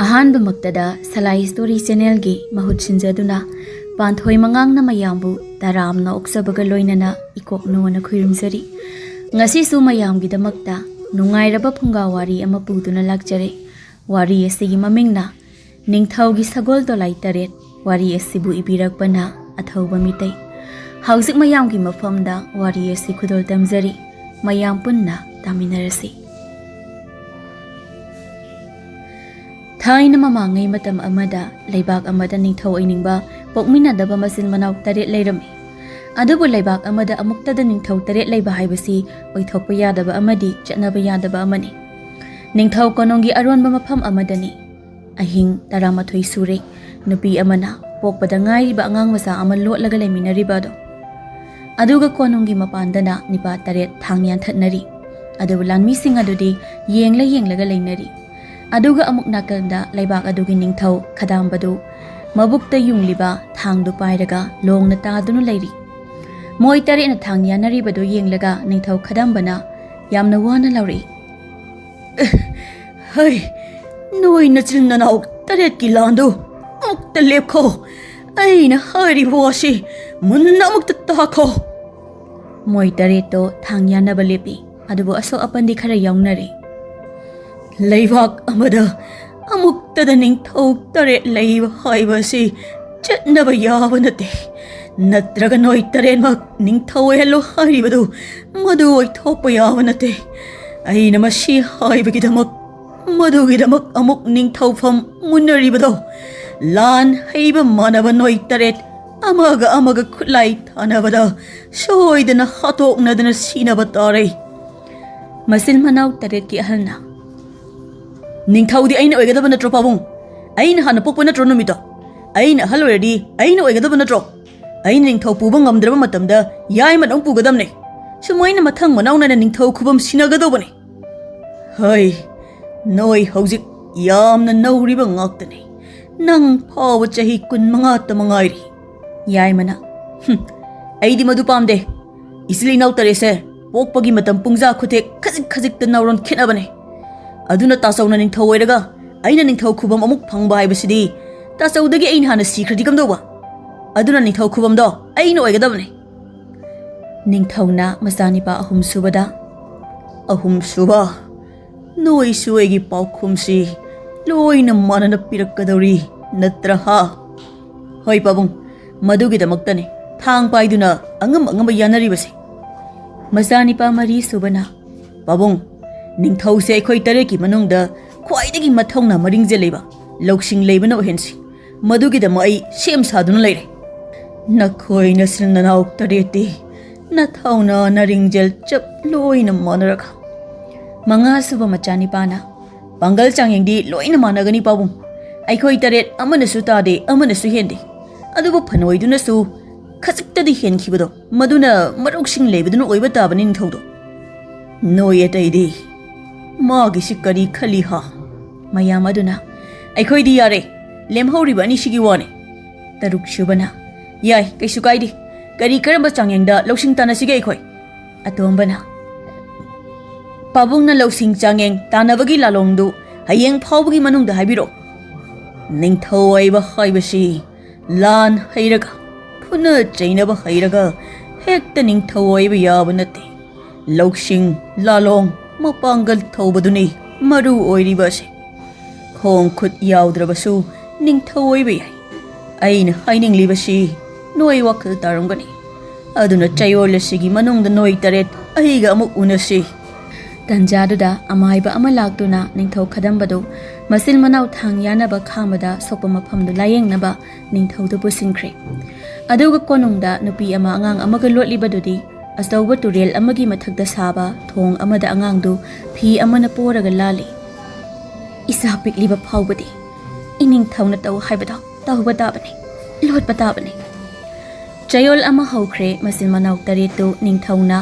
Ahanba Maktada Salai Story Channel gi Mahut Sinjaduna Panthoi Mangang Mayambu Taramna Oksabaga Loinana Ikok Noana Khuirumsari Ngasi su mayam gi damakta Nungairaba Phunga wari ama puduna lakjare wari asigi mamingna Ningthou gi Sagol dolai taret wari asibu ibirakpana Athouba Meetei Hausik mayam gi mafamda wari asi khudol tamjari mayam punna taminarasi Thaina mamangai matam amada leibak amada Ningthou ainingba pokminadaba masin manaw taret leirami Adubu leibak amada amuktada Ningthou taret leiba haibasi oithokpa yadaba amadi chatnaba yadaba amani Ningthou konongi aronba mafam amadani ahing 13 sure nupi amana pokpada ngairiba angang masa ama lotlaga leiminaribado aduga konongi mapandana nipa taret thangyan thatnari adubu lanmi sing adudi yenglaga leinari aduga amuk nakalda leibak adugi Ningthou khadambadu mabukta yungliba thangdu pairaga longna tadunu leiri Moi taret na thangya naribado yenglaga Ningthou khadambana yamna wana lauri Hey noi na chilna na taret ki landu mukta lepko aina hari washi munna mukta takho Moi taret to thangya na balepi adubo aso apandi khara yawnari Leibak amada amukta da Ningthou taret leiba haibasi chatnaba yaba nate Natraga noi taret mak Ningthou hello haribadu madu oithokpa yaba nate aina masi haibagidamak madugidamak amuk Ningthou fam munaribado lan haiba manaba noi taret amaga khulai thanabada soidana hatoknadana sinaba tare masil manaw taret ki ahalna Ningthou di aina oigadaba natro pabung aina hana pokpa natro numito aina ahal oiradi aina oigadaba natro aina Ningthou puba ngamdraba matamda yai manong pugadamne sumoina mathang manawna na Ningthou khubam sinagadobane Hai noi hojik yamna nauriba ngaktani nang phawa chahi kun manga tamangairi yai mana aidi madu pamde isli naw tarese pokpagi matam pungja khutek khajik ta nawron khenabane aduna tasawna Ningthou oiraga aina Ningthou khubam amuk phangba haibasidi tasawdagi aina hana sikradi kamdoba aduna Ningthou khubam do aina oigadabane Ningthou na masanipa ahum suba Noi suegi paukhumsi loina manana pirakadori natraha Hoi pabung madugi damaktane thang paiduna angam yanaribase masanipa mari subana pabung Ningthou se khoi tareki manungda khwaidagi mathongna maringje leiba loksing leibana ohensi madugi damai sem saduna leire nakhoi nasilna nauk tareti nathawna naringjel chap loina manaraka Manga suba machani pana Bangal changyengdi loina managani pabung Aikhoi taret amana su tade amana su hende Adubu phanoiduna su khasiktadi henkhibado maduna maruksing leibaduna oiba tabani Ningthoudo Noi ataidi Magi sikari khali ha Mayam aduna Aikhoi di yare lemhoriba ani sigi wane Taruk subana Yai kaisu kaidi Kari karamba changyengda loksing tana sige aikhoi Atombana Pabung na lausing changeng tanabagi lalongdu hayeng phawbagi manungda haibiro Ningthou aiba haibasi lan hairaga phuna chainaba hairaga hekta Ningthou aiba yaba nate lausing lalong mapangal thawbaduni maru oiribase khong khut yawdrabasu Ningthou aiba yai aina haininglibasi noi wakal tarongani aduna chayolasigi manungda noi taret ahiga amuk unasi Tanjaduda amaiba amalaktuna Ningthou khadambadu masil manaw thangyanaba khamada sokpa mafamdu layengnaba Ningthou du pusinkre aduga konungda nupi ama angang amaga lotlibadudi asawba turel amagi mathakda saba thong amada angangdu phi amana poraga lali isa pikliba phawbadi Ningthou na taw haibada tawba tabani lotba tabani Chayol ama haukre masil manaw taretu Ningthou na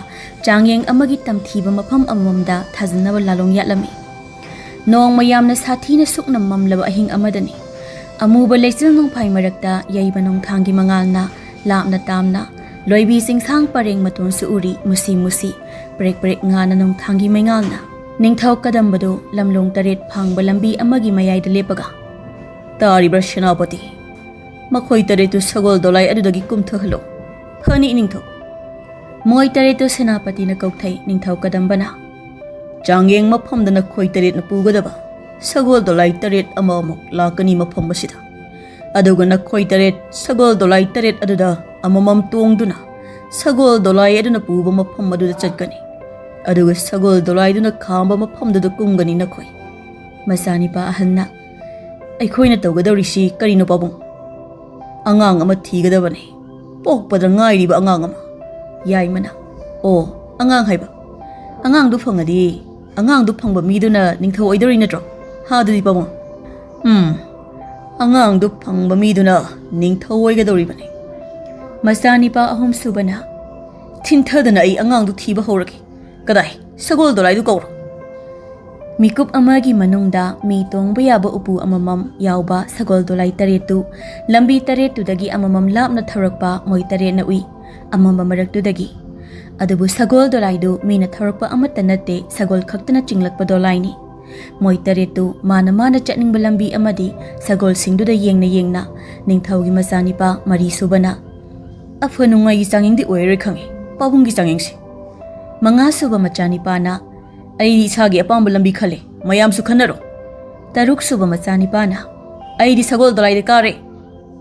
changyeng amagi tamthiba mafam amamda thajanaba lalong yatlami Nong mayamna sathina sukna mamlaba ahing amadani amuba leichil nongphai marakta yaiba nongthangi mangalna lapna tamna loibi singsang pareng matun su uri musi brek ngana nongthangi mengalna Ningthou kadambadu lamlong taret phangba lambi amagi mayai da lepaga Taribra Shenapati. Makoi taretu Sagol dolai adudagi kumthahalo. Phani Ningthou. Moi taretu Senapati na kauthai Ningthou kadambana. Changyeng maphamdana khoi taret na pugadaba. Sagol dolai taret ama amok lakani mafam masida. Aduga na khoi taret Sagol dolai taret aduda amamam tuongduna. Sagol dolai aduna puba mafam aduda chatkani. Aduga Sagol dolai duna khamba mafamduda kumgani na khoi. Masani pa ahanna. Aikhoi na tawgadawrisi karino pabung. Angang ama thigadabani. Pokpada ngairiba angang ama. Yai mana. Oh, angang haiba. Angang du phangadi. Angang du phangba miduna Ningthou oidori natro. Ha dudi pabung. Angang du phangba miduna Ningthou oigadawribani. Masani pa ahum subana. Thinthadana ai angang du thiba horaki. Kadai Sagol dolai du kauro. Mikup amagi manungda mi tongba yaba upu amamam yauba Sagol dolai taretu lambi taretu dagi amamam lapna tharakpa moi taret na ui amamba maraktu dagi adubu Sagol dolai du mina tharakpa amata natte Sagol khaktana chinglakpa dolai ni moi taretu mana chatningba lambi amadi Sagol singdu da yengna Ningthou gi masani pa mari subana afanungai gi changingdi oire khangi pabung gi changingsi manga suba machani pa na Aidi sagi apamba lambi khale mayam su khanaro taruk suba machani pa na aidi Sagol dolai de kare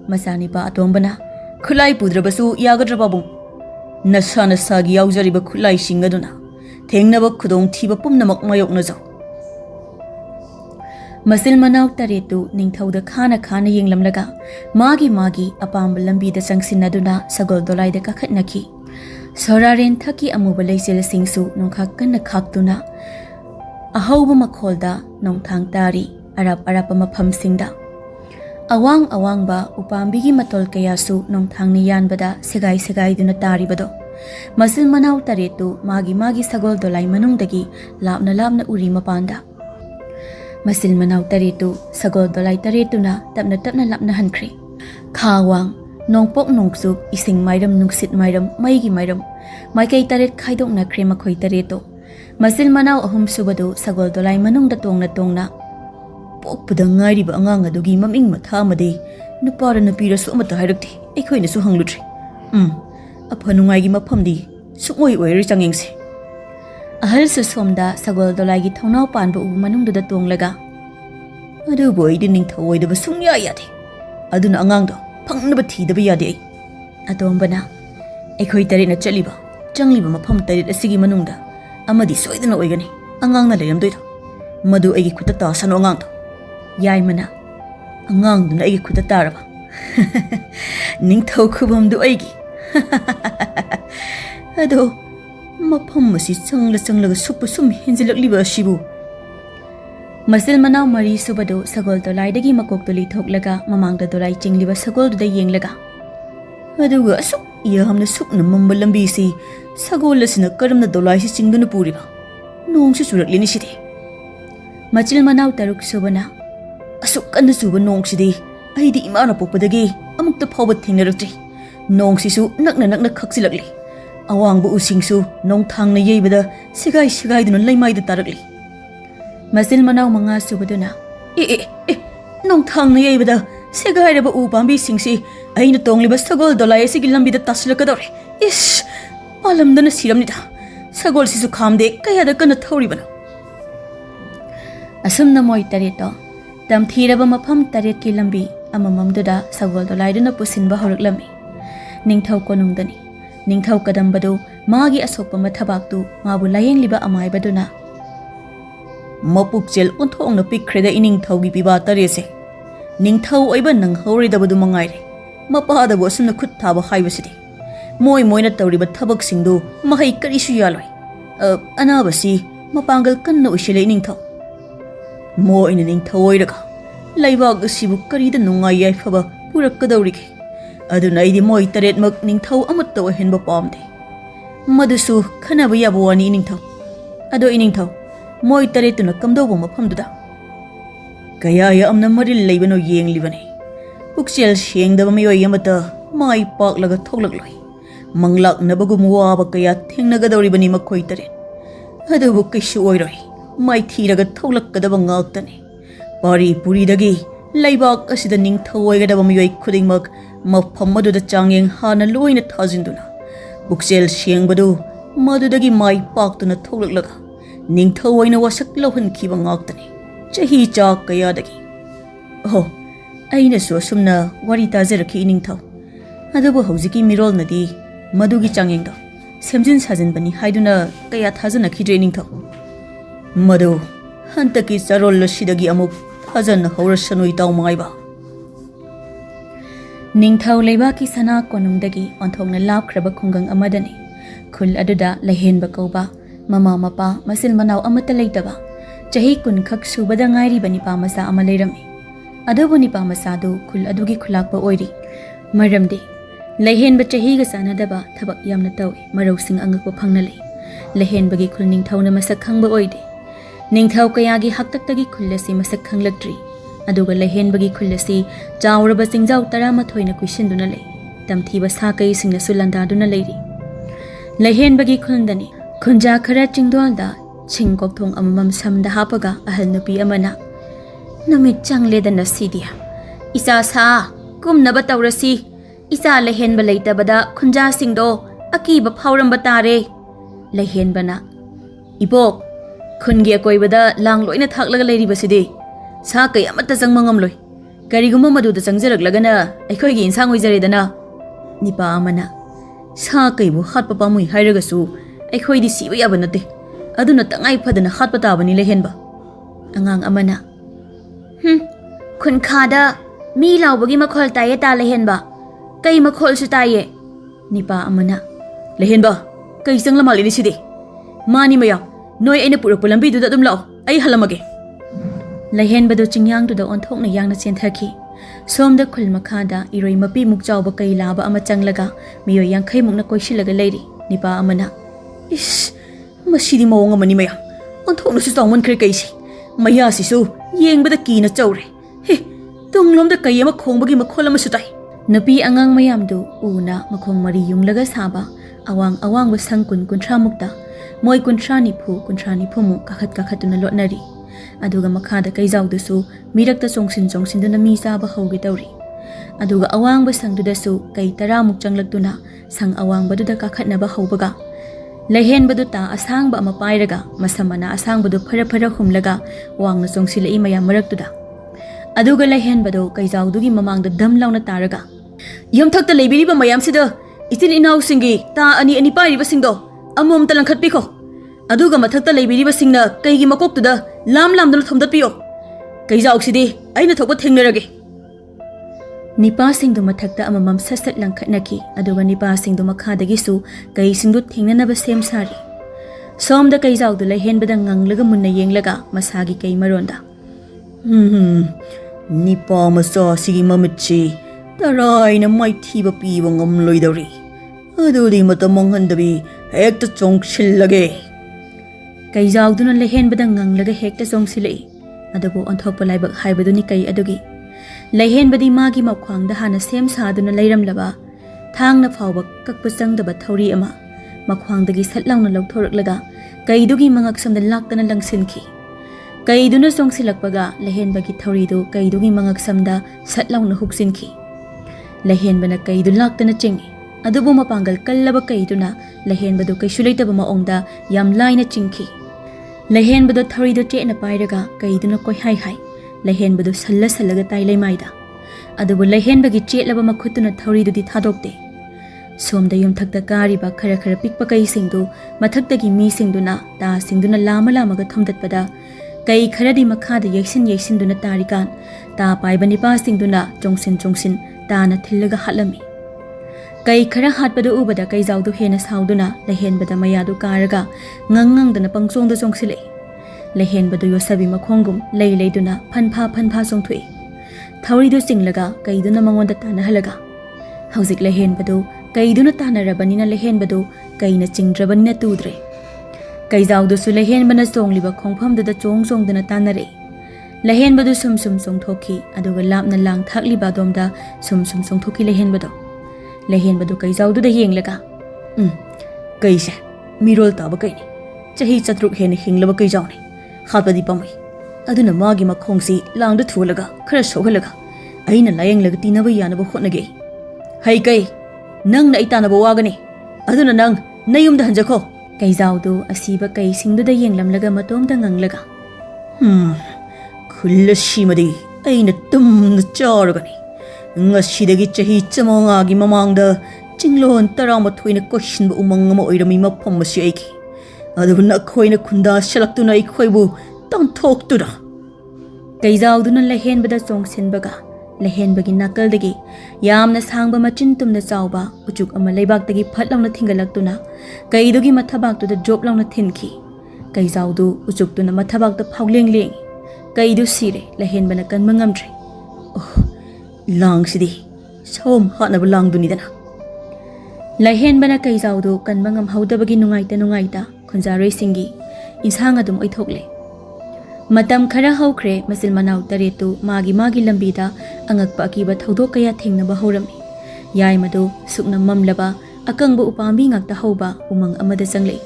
masani pa atombana khulai pudrabasu yagadra babung nasana sagi yaujariba khulai singaduna thengnaba khudong thiba pumnamak mayok na jaw masil manaw taretu Ningthou da khana yenglamlaga magi apamba lambi da changsinaduna Sagol dolai da kakhatnaki Soraren thaki amuba leisel singsu nongkhak kanna khaktuna ahauba makholda nongthang tari arap mafam singda awang ba upambigi matol kayasu nongthang ni yanbada segai duna taribado masil manaw taretu magi Sagol dolai manungdagi lapna uri mapanda masil manaw taretu Sagol dolai taretuna tapna lapna hankre khawang Nongpok nongsup ising mairam nungsit mairam maigi mairam maikai taret khaidok na krema khoi tareto masil manaw ahum subado Sagol dolai manungda tongna pokpada ngairiba angang adugi maming matha made nupara nupira su amata hairakti aikhoina su hanglutri aphanungai gi maphamdi sukoi oiri changengse ahal su somda Sagol dolai gi thonau panba u manungda da tonglaga adu boidi Ningthou oidaba sungya yade aduna angangdo Pangnaba thidaba yade ai atombana aikhoi taret na chaliba changliba mafam taret asigi manungda amadi soidana oigani angangna leramdoida madu aigi khuta ta sano angangdo yai mana angangduna aigi khuta taraba Ningthou khubamdu aigi ado mafam masi changlaga sum henjilakliba asibu Masil manaw mari subado Sagol dolai dagi makok doli thoklaga mamangda dolai chingliba Sagol duda yenglaga aduga asuk yahamna sukna mamba lambi si Sagol asina karamna dolai si chingduna puriba nong si suraklini sidi machil manaw taruk subana asuk kanna suba nong sidi aidi imana pokpadagi amukta phawba thingnarakti nong sisu nakna khaksilakli awangba usingsu nong thangna yeibada sigai duna laimaida tarakli Masil manaw manga subaduna nong thangna yeibada segairaba u pambi singsi aina tongliba Sagol dolai sigi lambida taslakadore ish alamdana siramnida Sagol sisu khamde kayada kana thoribana asumna moi tareto tamthiraba mafam taret ki lambi amamamduda Sagol dolai duna pusinba horaklami Ningthou konungdani Ningthou kadambado magi asokpa mathabaktu mabu layengliba amaibaduna Mapukchel onthongna pikreda Ningthou gi piba tarese Ningthou oiba nang hauridabadu mangaire mapadabu asumna khut thaba haibasidi moina tawriba thabak singdu mahai karisu yaloi anabasi mapangal kanna ushile Ningthou moina Ningthou oiraga laibag asibu karida nungai yaifaba purakadawrige aduna idi moi taret mak Ningthou amatta ohenba pamde madusu khanaba yaba wani Ningthou ado Ningthou moi taretuna kamdawba mafamduda kaya amna maril leibano yenglibani pukchel shengdaba miyoi amata mai paklaga thoklakloi manglaknabagum waba kaya thengnagadawribani makhoi taret adubu kaisu oiroi mai thiraga thoklakkadaba ngaktani pari puridagi Laibak asida Ningthou oigadaba miyoi khudingmak mafam aduda changyeng hana loina thajinduna buksel siengbadu madudagi mai paktuna tholaklaga Ningthou oina wasak lohonkiba ngaktani chahi chak kayadagi oh aina su asumna wari tajarakhi Ningthou adubu hojiki mirol nadi madugi changyengda semjin sajinbani haiduna kaya thajanakhi Ningthou madu hantaki charol sidagi amuk Hazan Horashanui Tau Maiba Ningthou Leibaki Sana Konungdagi Onthongna Lapkraba Khungang Amadani Khul Aduda Lehenba Kauba Mama Mapa Masil Manau Amata Leitaba Chahi Kun Khak Subada Ngairi Bani Pamasa Amalerami Adubu Nipa Masadu Khul Adugi Khulakba Oiri Maramdi Lehenba Chahiga Sanadaba Tabak Yamna Tawi Marau Sing Angakwa Pangnale Lehenbagi Khul Ningthou na Masak Khangba Oide Ningthou kayagi haktaktagi khullasi masak khanglaktri aduga lehenbagi khullasi chawraba singjau 13 na kuisinduna lei tamthiba sa kai singna sulandaduna leiri lehenbagi khundani khunja khara chingdolda chingkok thong amamam samda hapaga ahal nupi amana namit changledana sidia isa sa kumnaba tawrasi isa lehenba leitabada khunja singdo akiba phawramba tare lehenbana ibok Khungi akoibada lang loina thaklaga leiribasidi sa kay amata jangmangamloi kariguma maduda jangjaraklagana aikhoigi insang oijaredana nipa amana sa kaibu hatpa pamui hairagasu aikhoidi siba yaba nate aduna tangai phadana hatpa tabani lehenba angang amana khunkhada mi laubagi makhol taye ta lehenba kai makhol su taye nipa amana lehenba kai jangla malini sidi mani maya Noi aina puruk lambi duda dum lao ai halamage lehenbadu chingyang duda onthokna yangna chenthaki somda khul makhada iroi mapi mukchaw ba kai laba ama changlaga miyo yangkhai mukna koisilaga leiri nipa amana is masidi mawong amani maya onthokna su chawman khre kaisi maya sisu yengbada kina chawre he tunglomda kai ama khongbagi makhol ama sutai napi angang mayamdu una makhong mari yumlaga saba awang ba sangkun kunthra mukta Moi kuntrani phu mu kakhatuna lotnari aduga makhada kaijawdusu mirakta chongsin duna mi saba hauge tawri aduga awangba sangdudasu kai 10 muk changlaktuna sang awangbaduda kakhatnaba haubaga lehenbadu ta asangba ama pairaga masamana asangbadu phara humlaga wangna chongsilai mayam maraktuda aduga lehenbadu kaijawdugi mamangda damlauna taraga yamthakta leibiriba mayamsida itin inaw singi ta ani pairiba singdo amom talangkhat piko aduga mathakta leibiriba singna kaigi makoktuda lamdana thomdatpiyo kaijawksidi aina thokba thengnarage nipa singdu mathakta amamam sasat langkhatnaki aduga nipa singdu makhadagisu kai singdu thengnanaba sem sari somda kaijawdu lehenbada nganglaga munna yenglaga masagi kai maronda nipa masa sigi mamitchi taraina maithiba piba ngamloidari adudi matamanghandabi hekta chongshillage kaijawduna lehenbada nganglaga hekta chongsilai adubu onthokpa laibak haibaduni kai adugi lehenbadi magi makhwangda hana sem saduna leiramlaba thangna phawba kakpa changdaba thori ama makhwangdagi satlangna lawthoraklaga kaidugi mangaksamda laktana langsinki kaiduna chongsilakpaga lehenbagi thoridu kaidugi mangaksamda satlangna huksinki lehenbana kaidu laktana chingi adubu mapangal kallaba kaiduna lehenbadu kaisulaitaba maongda yam laina chingki lehenbadu thoridu chena pairaga kaiduna koi hai lehenbadu sallaga tai leimaida adubu lehenbagi chetlaba makhutuna thoridu di thadokte somda yumthakta kariba khara pikpa kai singdu mathaktagi mi singduna ta singduna lamaga thomdatpada kai kharadi makhada yeksin duna tarikan ta paibani pa singduna chongsin ta na thillaga halami kai khara hatpadu ubada kai zawdu hena sauduna lehenbada mayadu karaga ngangang dana pangchongda chongsilei lehenbadu yosabi makhongum leiduna phanpha chongthui thawridu singlaga kaiduna mangonda tana halaga hauzik lehenbadu kaiduna tanarabanina lehenbadu kaina chingdrabanina tudre kai zawdu su lehenbana chongliba khongphamdada chongdana tanare lehenbadu sum chongthoki aduga lapna lang thakliba domda sum chongthoki lehenbadu kai zawdu da yenglaga kaise mirol taba kaini chahi chatruk hena hinglaba kai jawni khabadi pamai ꯑꯗꯨꯅ ꯃꯥꯒꯤ ꯃꯈꯣꯡꯁꯤ ꯂꯥꯡꯗ ꯊꯨꯍꯜꯂꯒ ꯈꯔ ꯁꯣꯛꯍꯜꯂꯒ ꯑꯩꯅ ꯂꯥꯌꯦꯡꯂꯒ ꯇꯤꯟꯅꯕ ꯌꯥꯅꯕ ꯍꯣꯠꯅꯒꯦ ꯍꯩ ꯀꯩ ꯅꯪꯅ ꯑꯩ ꯇꯥꯟꯅꯕ ꯋꯥꯒꯅꯤ ꯑꯗꯨꯅ ꯅꯪ ꯅꯌꯨꯝꯗ ꯍꯟꯖꯈꯣ ꯀꯩꯖꯥꯎꯗꯨ ꯑꯁꯤꯕ ꯀꯩꯁꯤꯡꯗꯨꯗ ꯌꯦꯡꯂꯝꯂꯒ ꯃꯇꯣꯝꯗ ꯉꯪꯂꯒ ꯈꯨꯜ ꯑꯁꯤꯃꯗꯤ ꯑꯩꯅ ꯇꯨꯝꯅ ꯆꯥꯔꯒꯅꯤ ꯉꯁꯤꯗꯒꯤ ꯆꯍꯤ 500ꯒꯤ ꯃꯃꯥꯡꯗ ꯆꯤꯡꯂꯣꯟ 12ꯅ ꯀꯣꯏꯁꯤꯟꯕ ꯎꯃꯪ ꯑꯃ ꯑꯣꯏꯔꯝꯃꯤ ꯃꯐꯝ ꯑꯁꯤ ꯑꯩꯒꯤ ꯑꯗꯨꯕꯨ ꯅꯈꯣꯏꯅ ꯈꯨꯟꯗꯥ ꯁꯜꯂꯛꯇꯨꯅ ꯑꯩꯈꯣꯏꯕꯨ ꯇꯥꯟꯊꯣꯛꯇꯨꯅ ꯀꯩꯖꯥꯎꯗꯨꯅ ꯂꯩꯍꯦꯟꯕꯗ ꯆꯣꯡꯁꯤꯟꯕꯒ ꯂꯩꯍꯦꯟꯕꯒꯤ ꯅꯥꯀꯜꯗꯒꯤ ꯌꯥꯝꯅ ꯁꯥꯡꯕ ꯃꯆꯤꯟ ꯇꯨꯝꯅ ꯆꯥꯎꯕ ꯎꯆꯨꯛ ꯑꯃ ꯂꯩꯕꯥꯛꯇꯒꯤ ꯐꯠ ꯂꯥꯎꯅ ꯊꯤꯡꯒꯠꯂꯛꯇꯨꯅ ꯀꯩꯗꯨꯒꯤ ꯃꯊꯕꯥꯛꯇꯨꯗ ꯖꯣꯞ ꯂꯥꯎꯅ ꯊꯤꯟꯈꯤ ꯀꯩꯖꯥꯎꯗꯨ ꯎꯆꯨꯛꯇꯨꯅ ꯃꯊꯕꯥꯛꯇ ꯐꯥꯎꯂꯦꯡ ꯂꯦꯡꯉꯤ ꯀꯩꯗꯨ ꯁꯤꯔꯦ ꯂꯩꯍꯦꯟꯕꯅ ꯀꯟꯕ ꯉꯝꯗ꯭ꯔꯦ ꯂꯥꯡꯁꯤꯗꯤ ꯁꯣꯝ ꯍꯥꯠꯅꯕ ꯂꯥꯡꯗꯨꯅꯤꯗꯅ ꯂꯩꯍꯦꯟꯕꯅ ꯀꯩꯖꯥꯎꯗꯨ ꯀꯟꯕ ꯉꯝꯍꯧꯗꯕꯒꯤ ꯅꯨꯡꯉꯥꯏꯇ ꯈꯨꯟꯖꯥꯔꯣꯏꯁꯤꯡꯒꯤ ꯏꯟꯁꯥꯡ ꯑꯗꯨꯝ ꯑꯣꯏꯊꯣꯛꯂꯦ ꯃꯇꯝ ꯈꯔ ꯍꯧꯈ꯭ꯔꯦ ꯃꯆꯤꯜ ꯃꯅꯥꯎ ꯇꯔꯦꯠꯇꯨ ꯃꯥꯒꯤ ꯂꯝꯕꯤꯗ ꯑꯉꯛꯄ ꯑꯀꯤꯕ ꯊꯧꯗꯣꯛ ꯀꯌꯥ ꯊꯦꯡꯅꯕ ꯍꯧꯔꯝꯃꯤ ꯌꯥꯏꯃꯗꯨ ꯁꯨꯛꯅ ꯃꯝꯂꯕ ꯑꯀꯪꯕ ꯎꯄꯥꯝꯕꯤ ꯉꯥꯛꯇ ꯍꯧꯕ ꯎꯃꯪ ꯑꯃꯗ ꯆꯪꯂꯛꯏ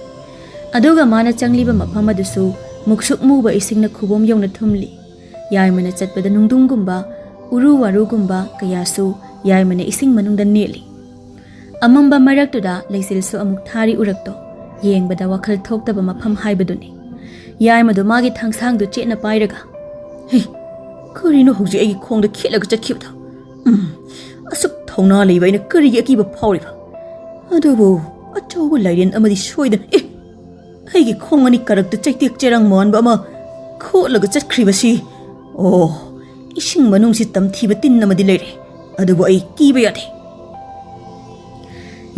ꯑꯗꯨꯒ ꯃꯥꯅ ꯆꯪꯂꯤꯕ ꯃꯐꯝ ꯑꯗꯨꯁꯨ ꯃꯨꯛꯁꯨꯛ ꯃꯨꯕ ꯏꯁꯤꯡꯅ ꯈꯨꯕꯣꯝ ꯌꯧꯅ ꯊꯨꯝꯂꯤ ꯌꯥꯏꯃꯅ ꯆꯠꯄꯗ ꯅꯨꯡꯗꯨꯡꯒꯨꯝꯕ ꯎꯔꯨ ꯋꯥꯔꯨꯒꯨꯝꯕ ꯀꯌꯥꯁꯨ ꯌꯥꯏꯃꯅ ꯏꯁꯤꯡ ꯃꯅꯨꯡꯗ ꯅꯦꯠꯂꯤ ꯑꯃꯝꯕ ꯃꯔꯛꯇꯨꯗ ꯂꯩꯆꯤꯜꯁꯨ ꯑꯃꯨꯛ ꯊꯥꯔꯤ ꯎꯔꯛꯇꯣ ꯌꯦꯡꯕꯗ ꯋꯥꯈꯜ ꯊꯣꯛꯇꯕ ꯃꯐꯝ ꯍꯥꯏꯕꯗꯨꯅꯤ ꯌꯥꯏꯃꯗꯨ ꯃꯥꯒꯤ ꯊꯥꯡꯁꯥꯡꯗꯨ ꯆꯦꯠꯅ ꯄꯥꯏꯔꯒ ꯀꯔꯤꯅꯣ ꯍꯧꯖꯤꯛ ꯑꯩꯒꯤ ꯈꯣꯡꯗ ꯈꯦꯠꯂꯒ ꯆꯠꯈꯤꯕꯗꯣ ꯑꯁꯨꯛ ꯊꯧꯅꯥ ꯂꯩꯕ ꯑꯩꯅ ꯀꯔꯤꯒꯤ ꯑꯀꯤꯕ ꯐꯥꯎꯔꯤꯕ ꯑꯗꯨꯕꯨ ꯑꯆꯧꯕ ꯂꯥꯏꯔꯦꯟ ꯑꯃꯗꯤ ꯁꯣꯏꯗꯅ ꯑꯩꯒꯤ ꯈꯣꯡ ꯑꯅꯤ ꯀꯔꯛꯇ ꯆꯩꯇꯦꯛ ꯆꯦꯔꯪ ꯃꯥꯟꯕ ꯑꯃ ꯈꯣꯠꯂꯒ ꯆꯠꯈ꯭ꯔꯤꯕꯁꯤ ꯏꯁꯤꯡ ꯃꯅꯨꯡꯁꯤ ꯇꯝꯊꯤꯕ ꯇꯤꯟ ꯑꯃꯗꯤ ꯂꯩꯔꯦ ꯑꯗꯨꯕꯨ ꯑꯩ ꯀꯤꯕ ꯌꯥꯗꯦ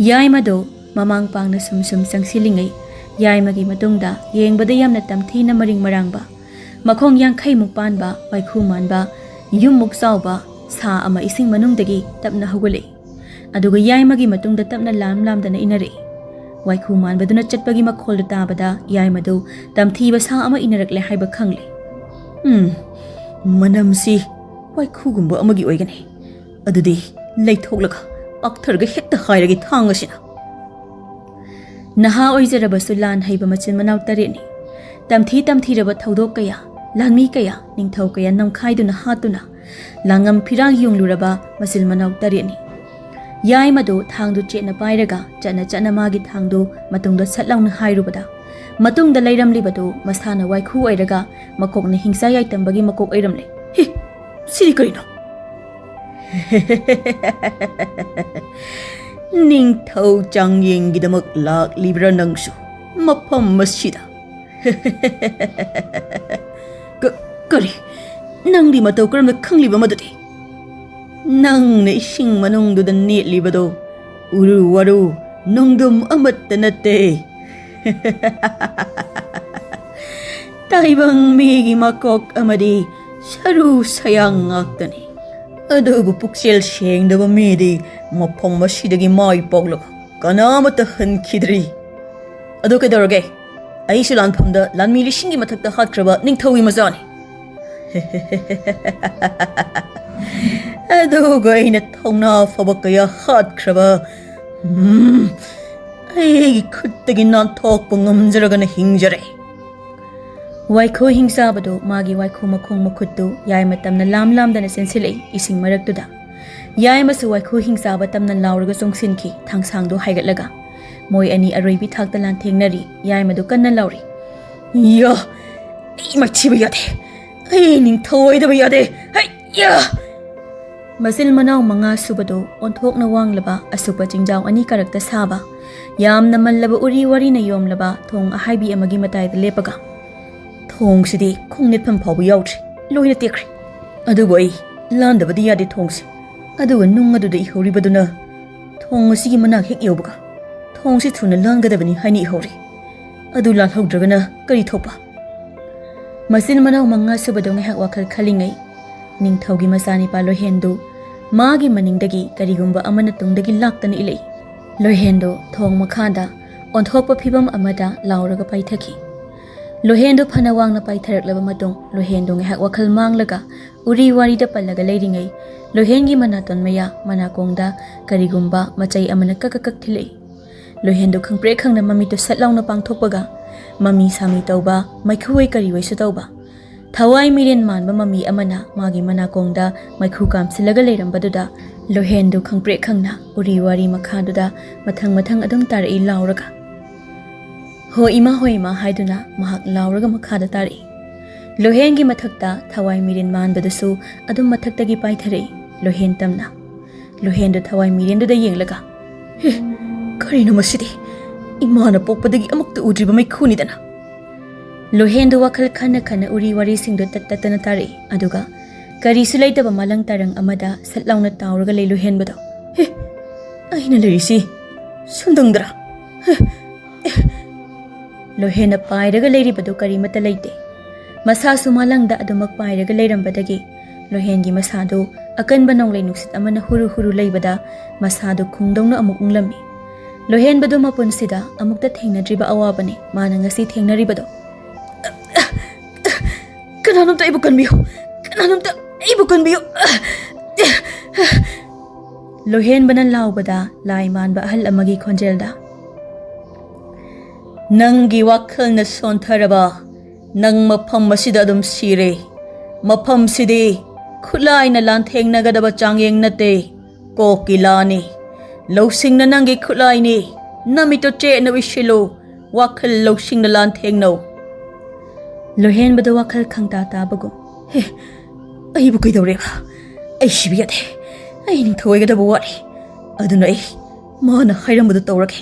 ꯌꯥꯏꯃꯗꯣ ꯃꯃꯥꯡ ꯄꯥꯡꯅ ꯁꯨꯝ ꯆꯪꯁꯤꯜꯂꯤꯉꯩ ꯌꯥꯏꯃꯒꯤ ꯃꯇꯨꯡꯗ ꯌꯦꯡꯕꯗ ꯌꯥꯝꯅ ꯇꯝꯊꯤꯅ ꯃꯔꯤꯡ ꯃꯔꯥꯡꯕ ꯃꯈꯣꯡ 50ꯃꯨꯛ ꯄꯥꯟꯕ ꯋꯥꯏꯈꯨ ꯃꯥꯟꯕ ꯌꯨꯝꯃꯨꯛ ꯆꯥꯎꯕ ꯁꯥ ꯑꯃ ꯏꯁꯤꯡ ꯃꯅꯨꯡꯗꯒꯤ ꯇꯞꯅ ꯍꯧꯒꯠꯂꯛꯏ ꯑꯗꯨꯒ ꯌꯥꯏꯃꯒꯤ ꯃꯇꯨꯡꯗ ꯇꯞꯅ ꯂꯥꯝꯗꯅ ꯏꯟꯅꯔꯛꯏ ꯋꯥꯏꯈꯨ ꯃꯥꯟꯕꯗꯨꯅ ꯆꯠꯄꯒꯤ ꯃꯈꯣꯜꯗꯨ ꯇꯥꯕꯗ ꯌꯥꯏꯃꯗꯨ ꯇꯝꯊꯤꯕ ꯁꯥ ꯑꯃ ꯏꯟꯅꯔꯛꯂꯦ ꯍꯥꯏꯕ ꯈꯪꯂꯦ ꯃꯅꯝꯁꯤ ꯋꯥꯏꯈꯨꯒꯨꯝꯕ ꯑꯃꯒꯤ ꯑꯣꯏꯒꯅꯤ ꯑꯗꯨꯗꯤ ꯂꯩꯊꯣꯛꯂꯒ ꯄꯥꯛꯊꯔꯒ ꯍꯦꯛꯇ ꯍꯥꯏꯔꯒꯦ ꯊꯥꯡ ꯑꯁꯤꯅ ꯅꯍꯥ ꯑꯣꯏꯖꯔꯕꯁꯨ ꯂꯥꯟ ꯍꯩꯕ ꯃꯆꯤꯟ ꯃꯅꯥꯎ ꯇꯔꯦꯠꯅꯤ ꯇꯝꯊꯤꯔꯕ ꯊꯧꯗꯣꯛ ꯀꯌꯥ ꯂꯥꯟꯃꯤ ꯀꯌꯥ ꯅꯤꯡꯊꯧ ꯀꯌꯥ ꯅꯝꯈꯥꯏꯗꯨꯅ ꯍꯥꯠꯇꯨꯅ ꯂꯥꯡꯉꯝ ꯐꯤꯔꯥꯡ ꯌꯨꯡꯂꯨꯔꯕ ꯃꯆꯤꯟ ꯃꯅꯥꯎ ꯇꯔꯦꯠꯅꯤ ꯌꯥꯏꯃꯗꯨ ꯊꯥꯡꯗꯨ ꯆꯦꯠꯅ ꯄꯥꯏꯔꯒ ꯆꯠꯅ ꯃꯥꯒꯤ ꯊꯥꯡꯗꯨ ꯃꯇꯨꯡꯗ ꯁꯠ ꯂꯥꯎꯅ ꯍꯥꯏꯔꯨꯕꯗ ꯃꯇꯨꯡꯗ ꯂꯩꯔꯝꯂꯤꯕꯗꯨ ꯃꯁꯥꯅ ꯋꯥꯏꯈꯨ ꯑꯣꯏꯔꯒ ꯃꯀꯣꯛꯅ ꯍꯤꯡꯆꯥ ꯌꯥꯏꯇꯝꯕꯒꯤ ꯃꯀꯣꯛ ꯑꯣꯏꯔꯝꯂꯦ ꯁꯤꯗꯤ ꯀꯔꯤꯅꯣ ꯅꯤꯡꯊꯧ ꯆꯥꯡꯌꯦꯡꯒꯤꯗꯃꯛ ꯂꯥꯛꯂꯤꯕ꯭ꯔꯥ ꯅꯪꯁꯨ ꯃꯐꯝ ꯑꯁꯤꯗ ꯀꯔꯤ ꯅꯪꯗꯤ ꯃꯇꯧ ꯀꯔꯝꯅ ꯈꯪꯂꯤꯕ ꯃꯗꯨꯗꯤ ꯅꯪꯅ ꯏꯁꯤꯡ ꯃꯅꯨꯡꯗꯨꯗ ꯅꯦꯠꯂꯤꯕꯗꯣ ꯎꯔꯨ ꯋꯥꯔꯨ ꯅꯨꯡꯗꯨꯝ ꯑꯃꯠꯇ ꯅꯠꯇꯦ ꯇꯥꯏꯕꯪ ꯃꯤꯒꯤ ꯃꯀꯣꯛ ꯑꯃꯗꯤ ꯁꯔꯨ ꯁꯌꯥꯡ ꯉꯥꯛꯇꯅꯤ ꯑꯗꯨꯕꯨ ꯄꯨꯛꯆꯦꯜ ꯁꯦꯡꯗꯕ ꯃꯤꯗꯤ ꯃꯐꯝ ꯑꯁꯤꯗꯒꯤ ꯃꯥꯏ ꯄꯥꯛꯂꯒ ꯀꯅꯥꯃꯠꯇ ꯍꯟꯈꯤꯗ꯭ꯔꯤ ꯑꯗꯨ ꯀꯩꯗꯧꯔꯒꯦ ꯑꯩꯁꯨ ꯂꯥꯟꯐꯝꯗ ꯂꯥꯟꯃꯤ 1000ꯒꯤ ꯃꯊꯛꯇ ꯍꯥꯠꯈ꯭ꯔꯕ ꯅꯤꯡꯊꯧꯒꯤ ꯃꯆꯥꯅꯤ ꯑꯗꯨꯒ ꯑꯩꯅ ꯊꯧꯅꯥ ꯐꯕ ꯀꯌꯥ ꯍꯥꯠꯈ꯭ꯔꯕ ꯑꯩꯒꯤ ꯈꯨꯠꯇꯒꯤ ꯅꯥꯟꯊꯣꯛꯄ ꯉꯝꯖꯔꯒꯅ ꯍꯤꯡꯖꯔꯦ ꯋꯥꯏꯈꯨ ꯍꯤꯡꯆꯥꯕꯗꯨ ꯃꯥꯒꯤ ꯋꯥꯏꯈꯨ ꯃꯈꯣꯡ ꯃꯈꯨꯠꯇꯨ ꯌꯥꯏꯃ ꯇꯝꯅ ꯂꯥꯝꯗꯅ ꯆꯦꯟꯁꯤꯜꯂꯛꯏ ꯏꯁꯤꯡ ꯃꯔꯛꯇꯨꯗ ꯌꯥꯏꯃꯁꯨ ꯋꯥꯏꯈꯨ ꯍꯤꯡꯆꯥꯕ ꯇꯝꯅ ꯂꯥꯎꯔꯒ ꯆꯣꯡꯁꯤꯟꯈꯤ ꯊꯥꯡꯁꯥꯡꯗꯨ ꯍꯥꯏꯒꯠꯂꯒ ꯃꯣꯏ ꯑꯅꯤ ꯑꯔꯣꯏꯕꯤ ꯊꯥꯛꯇ ꯂꯥꯟꯊꯦꯡꯅꯔꯤ ꯌꯥꯏꯃꯗꯨ ꯀꯟꯅ ꯂꯥꯎꯔꯤ ꯑꯩ ꯃꯥꯏꯊꯤꯕ ꯌꯥꯗꯦ ꯑꯩ ꯅꯤꯡꯊꯧ ꯑꯣꯏꯗꯕ ꯌꯥꯗꯦ ꯃꯆꯤꯜ ꯃꯅꯥꯎ 5 ꯁꯨꯕꯗꯨ ꯑꯣꯟꯊꯣꯛꯅ ꯋꯥꯡꯂꯕ ꯑꯁꯨꯛꯄ ꯆꯤꯡꯖꯥꯎ 2 ꯀꯔꯛꯇ ꯁꯥꯕ ꯌꯥꯝꯅ ꯃꯜꯂꯕ ꯎꯔꯤ ꯋꯥꯔꯤꯅ ꯌꯣꯝꯂꯕ ꯊꯣꯡ ꯑꯍꯥꯏꯕꯤ ꯑꯃꯒꯤ ꯃꯇꯥꯏꯗ ꯂꯦꯞꯄꯒ ꯊꯣꯡꯁꯤꯗꯤ ꯈꯣꯡ ꯅꯦꯠꯐꯝ ꯐꯥꯎꯕ ꯌꯥꯎꯗ꯭ꯔꯤ ꯂꯣꯏꯅ ꯇꯦꯛꯈ꯭ꯔꯦ ꯑꯗꯨꯕꯨ ꯑꯩ ꯂꯥꯟꯗꯕꯗꯤ ꯌꯥꯗꯦ ꯊꯣꯡꯁꯦ ꯑꯗꯨꯒ ꯅꯨꯡ ꯑꯗꯨꯗ ꯏꯍꯧꯔꯤꯕꯗꯨꯅ ꯊꯣꯡ ꯑꯁꯤꯒꯤ ꯃꯅꯥꯛ ꯍꯦꯛ ꯌꯧꯕꯒ ꯊꯣꯡꯁꯤ ꯊꯨꯅ ꯂꯥꯟꯒꯗꯕꯅꯤ ꯍꯥꯏꯅ ꯏꯍꯧꯔꯤ ꯑꯗꯨ ꯂꯥꯟꯍꯧꯗ꯭ꯔꯒꯅ ꯀꯔꯤ ꯊꯣꯛꯄ ꯃꯆꯤꯟ ꯃꯅꯥꯎ 5 ꯁꯨꯕꯗꯨ ꯉꯥꯏꯍꯥꯛ ꯋꯥꯈꯜ ꯈꯜꯂꯤꯉꯩ ꯅꯤꯡꯊꯧꯒꯤ ꯃꯆꯥꯅꯤꯄꯥ ꯂꯣꯏꯍꯦꯟꯗꯨ ꯃꯥꯒꯤ ꯃꯅꯤꯡꯗꯒꯤ ꯀꯔꯤꯒꯨꯝꯕ ꯑꯃꯅ ꯇꯨꯡꯗꯒꯤ ꯂꯥꯛꯇꯅ ꯏꯜꯂꯛꯏ ꯂꯣꯏꯍꯦꯟꯗꯨ ꯊꯣꯡ ꯃꯈꯥꯗ ꯑꯣꯟꯊꯣꯛꯄ ꯐꯤꯕꯝ ꯑꯃꯗ ꯂꯥꯎꯔꯒ ꯄꯥꯏꯊꯈꯤ ꯂꯣꯏꯍꯦꯟꯗꯨ ꯐꯅ ꯋꯥꯡꯅ ꯄꯥꯏꯊꯔꯛꯂꯕ ꯃꯇꯨꯡ ꯂꯣꯏꯍꯦꯟꯗꯨ ꯉꯥꯏꯍꯥꯛ ꯋꯥꯈꯜ ꯃꯥꯡꯂꯒ ꯎꯔꯤ ꯋꯥꯔꯤꯗ ꯄꯜꯂꯒ ꯂꯩꯔꯤꯉꯩ ꯂꯣꯏꯍꯦꯟꯒꯤ ꯃꯅꯥꯇꯣꯟ ꯃꯌꯥ ꯃꯅꯥꯀꯣꯡꯗ ꯀꯔꯤꯒꯨꯝꯕ ꯃꯆꯩ ꯑꯃꯅ ꯀꯛ ꯊꯤꯜꯂꯛꯏ ꯂꯣꯏꯍꯦꯟꯗꯨ ꯈꯪꯄ꯭ꯔꯦꯛ ꯈꯪꯅ ꯃꯃꯤꯠꯇꯨ ꯁꯠ ꯂꯥꯎꯅ ꯄꯥꯡꯊꯣꯛꯄꯒ ꯃꯃꯤ ꯁꯥꯃꯤ ꯇꯧꯕ ꯃꯩꯈꯨꯋꯩ ꯀꯔꯤꯋꯩꯁꯨ ꯇꯧꯕ Thawai miren manba mami amana magi manakongda maikhu kamsilaga leirambaduda lohendu khangpre khangna uri wari makhaduda mathang adum tarai lauraga ho ima haiduna mahak lauraga makhada tarai lohengi mathakta thawai miren manbadasu adum mathaktagi paithare lohen tamna lohendu thawai mirenduda yenglaga he karino masidi imana pokpadagi amukta udriba maikhunidana lohendu wakal khana uri wari singdo tattatana tare aduga kari sulaitaba malang tarang amada satlauna tauraga lei lohenbado he aina lerisi sundungdra lohena pairaga leiribado kari mata leite masasu malangda adumak pairaga leirambadagi lohengi masado akanba nonglei nuksit amana huru leibada masado khungdongna amuk unglammi lohenbado mapunsida amukta thengnadriba awabane mana ngasi thengnaribado kananumta ibu kanbiyo lohen banan laubada lai manba ahal amagi khonjelda nangi wakhal na sontharaba nang mafam masida adum sire mafam sidi khulai na lantheng nagadaba changyeng nate kokilani losing na nangi khulai ni namito che na wishilo wakhal losing na lantheng no lohen bada wakhal khangta tabago he ai bu kaidoreba ai shibiyate ai ningthou gadaba wari aduna ai mana hairambudu tawrake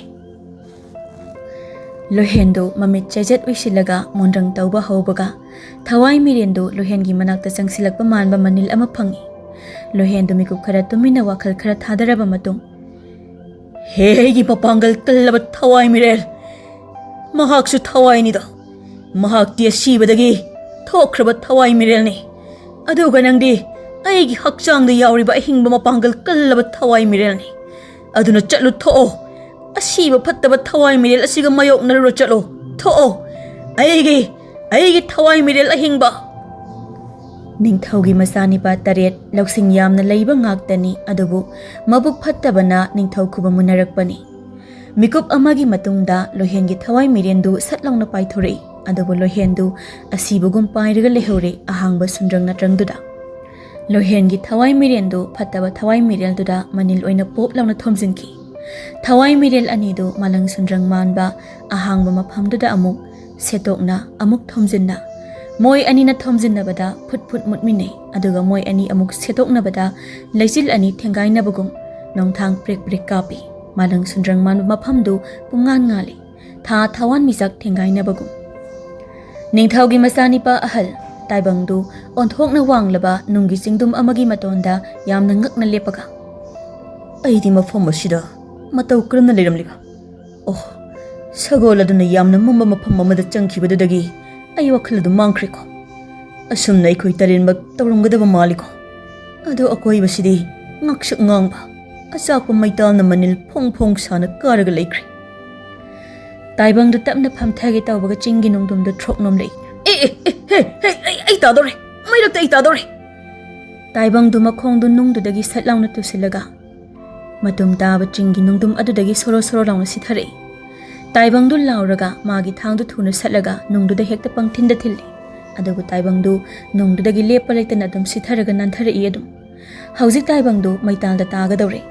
lohendo mamit chejet wisilaga mondrang tawba hobaga thawai mirendo lohengi manakta changsilakpa manba manil ama phangi lohendo mikup khara tumina wakhal khara thadaraba matung he gi papangal kallaba thawai mirel mahaksu thawai ni da mahak ti asibadagi thokhraba thawai mirelni aduga nangdi aigi hakchangda yauriba ahingba mapangal kallaba thawai mirelni aduna chatlu tho asiba phattaba thawai mirel asiga mayok naruro chatlo tho aigi thawai mirel ahingba Ningthougi masanipa taret lausing yamna leiba ngaktani adubu mabuk phattabana Ningthou kuba munarakpani mikup amagi matungda lohengi thawai mirendu satlongna paithorei adubu lohendu asibugum pairaga lehore ahangba sundrang natrangduda lohengi thawai mirendu phattaba thawai mirelduda manil oina pop launa thomjinki thawai mirel anidu malang sundrang manba ahangba maphamduda amuk setokna amuk thomjinna moi anina thomjinnabada phut mutminei aduga moi ani amuk setoknabada leijil ani thengainabugum nongthang prek kapi malang sundrang man maphamdu pungan ngali tha thawan mijak thengainabugum Ningthougi masanipa ahal taibangdu onthokna wanglaba nungi singdum amagi matonda yamna ngakna lepaga aidi mafam asida matau krana leiramliba oh sagol aduna yamna mumba mafam amada changkhibadagi ai wakhal du mangkhriko asumna ikoi tarenmak tawramgadaba maliko ado akoi basidi ngaksak ngangba achakpa maitalna manil phong sana karaga leikri taibang du tapna phamthage tawbaga chingi nungdum du throknom lei ai tadore mairakta ai tadore taibang du makhong du nungdu dagi satlauna tusilaga matum taba chingi nungdum adudagi soro launa sithare taibang du lauraga magi thang du thuna satlaga nungdu da hekta pangthinda thilli adugu taibang du nungdu dagi lepa leitana dum sitharaga nanthare i adum hauzik taibang du maital da taga dore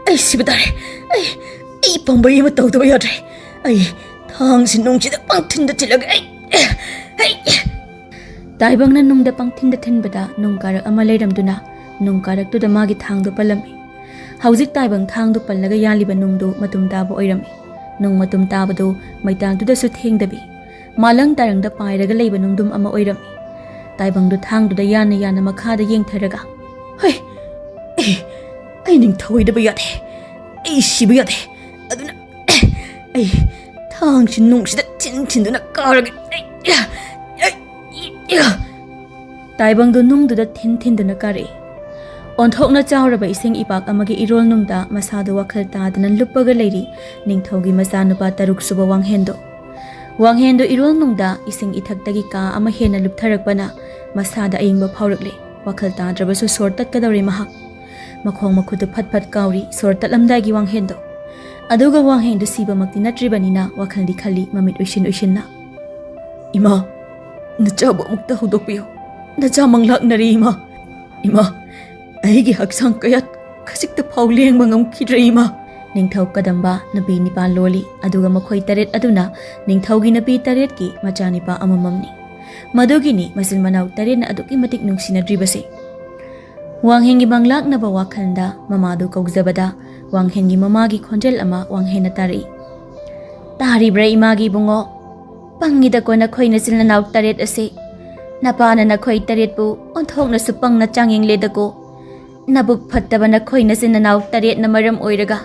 ai sibadare ai pambai ma tawdaba yadre ai thang sin nungchi da pangthinda thilaga ai taibang na nungda pangthinda thinbada nungkarak ama leiramduna nungkarak tu da magi thang du palami hauzik taibang thang du pallaga yaliba nungdu matum taba oirami nung matum tabadu maital du da su thengdabi malang tarangda pairaga leiba nungdum ama oirami taibang du thang du da yana makhada yengtharaga hoi ai Ningthou da bayade ai sibu yade aduna ai thang sin nungsida tin duna karaga taibang du nungdu da tin duna kare onthokna chawraba ising ipak amagi irol nungda masadu wakhal tadana lupaga leiri Ningthougi masanupa taruk suba wanghendo irol nungda ising ithakdagi ka ama hena luptharakpana masada ayingba phaurakle wakhal tadrabasu sor tatkadawri mahak makhong makhudu phat kauri sor tatlamdagi wanghendo aduga wanghendo siba makti natribanina wakhaldi khali mamit uishinna ima Nachaba amukta hudokpiyo. Nacha manglaknari ima. Ima, aigi haksang kayat kasikta phau lengba ngamkhidre ima. Ningthou kadamba nabi nipa loli aduga makhoi taret aduna Ningthougi nabi taret ki macha nipa amamamni. Madugini masil manaw taret na aduki matik nungsinadribase. Wanghengi banglaknaba wakhalda mamadu kaugzabada wanghengi mamagi khonjel ama wanghena tari. Taribra imagi bungo. Pangida ko nakhoi nasil nanaw taret ase. Napana nakhoi taret bu onthok na supang na changing ledako. Nabuk phattaba nakhoi nasil nanaw taret na maram oiraga.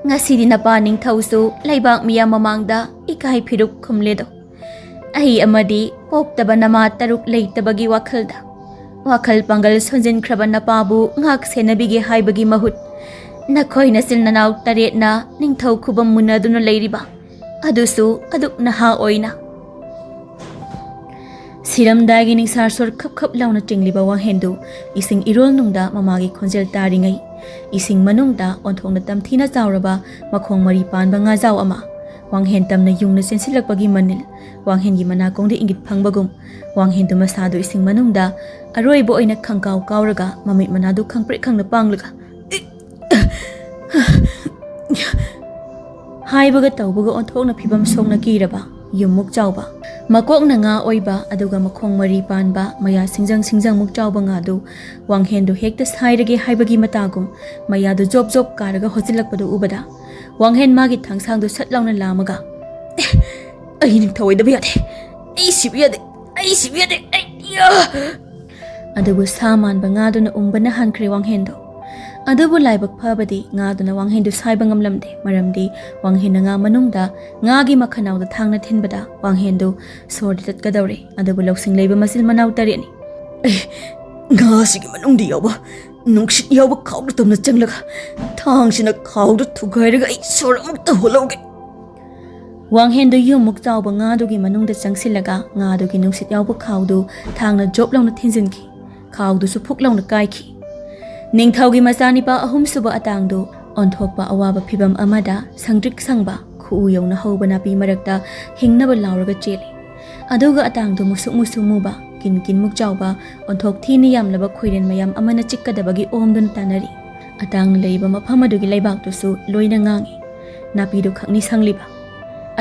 Ngasidi napa Ningthou su laibak miya mamangda ikai phiruk khumledo. Ahi amadi poktaba nama taruk leitabagi wakhalda. Wakhal pangal sonjin khraba napabu ngak senabige haibagi mahut. Nakhoi nasil nanaw taret na Ningthou khubam munaduna leiriba. Adusu aduk naha oina. Siramdagi ningsar sor khap khap launa tingliba wanghendu ising irol nungda mamagi khonjel taringai. Ising manungda onthongna tamthina chawraba makhong mari panba nga jaw ama wanghen tamna yungna sensilakpagi manil wanghengi manakongde ingit phangbagum wanghendu masadu ising manungda aroibo oina khangkaw kawraga mamit manadu khangpre khangna panglaga haibaga tawbaga onthongna phibam songna kiraba yumuk chawba makok na nga oiba aduga makhong mari panba maya singjang muk chawba nga du wanghendu hekta sairage haibagi matagum maya du job karaga hojilakpadu ubada wanghen magi thangsangdu satlawna lamaga ai Ningthou da biade ai sibiade adugu saman ba nga du na umbana hankre wanghendu adubu laibak phabadi nga du na wanghendu saiba ngamlamde maramdi wanghen nga manungda nga gi makhanawda thangna thinbada wanghendu sordi tatkadawre adubu loksing leiba masil manaw tareni nga sigi manungdi yawa nungshit yawa khawdu tamna changlaga thangsina khawdu thugairaga ai sor amukta holawge wanghendu yumuk chawba nga du gi manungda changsilaga nga du gi nungshit yawa khawdu thangna job lawna thinjinki khawdu su phuk lawna kaikhi Ningthougi masanipa ahum suba atangdu onthokpa awaba phibam amada sangdrik sangba khu yongna hoba napi marakta hingnaba lauraga cheli aduga atangdu musuk muba kin muk chawba onthok thini yamlaba khoiren mayam amana chikkadabagi omdun tanari atang leiba mafam adugi leibak tu su loina ngangi napi du khakni sangliba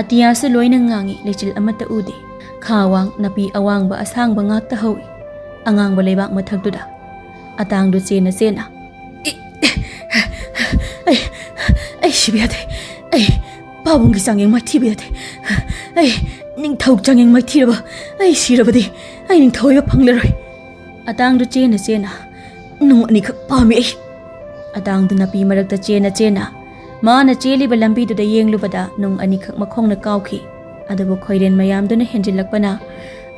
atia su loina ngangi lechil amata ude khawang napi awangba asangba ngakta hawi angangba leibak mathakduda atang du chena ai shibiade ai pabung gi changeng mathi biade ai Ningthou changeng mathi raba ai sirabadi ai Ningthou ya phangleroi atang du chena nung ani khak pami ai atang du napi marakta chena mana cheli ba lambi du da yenglubada nung ani khak makhongna kawki adabu khoiren mayam du na henjilakpana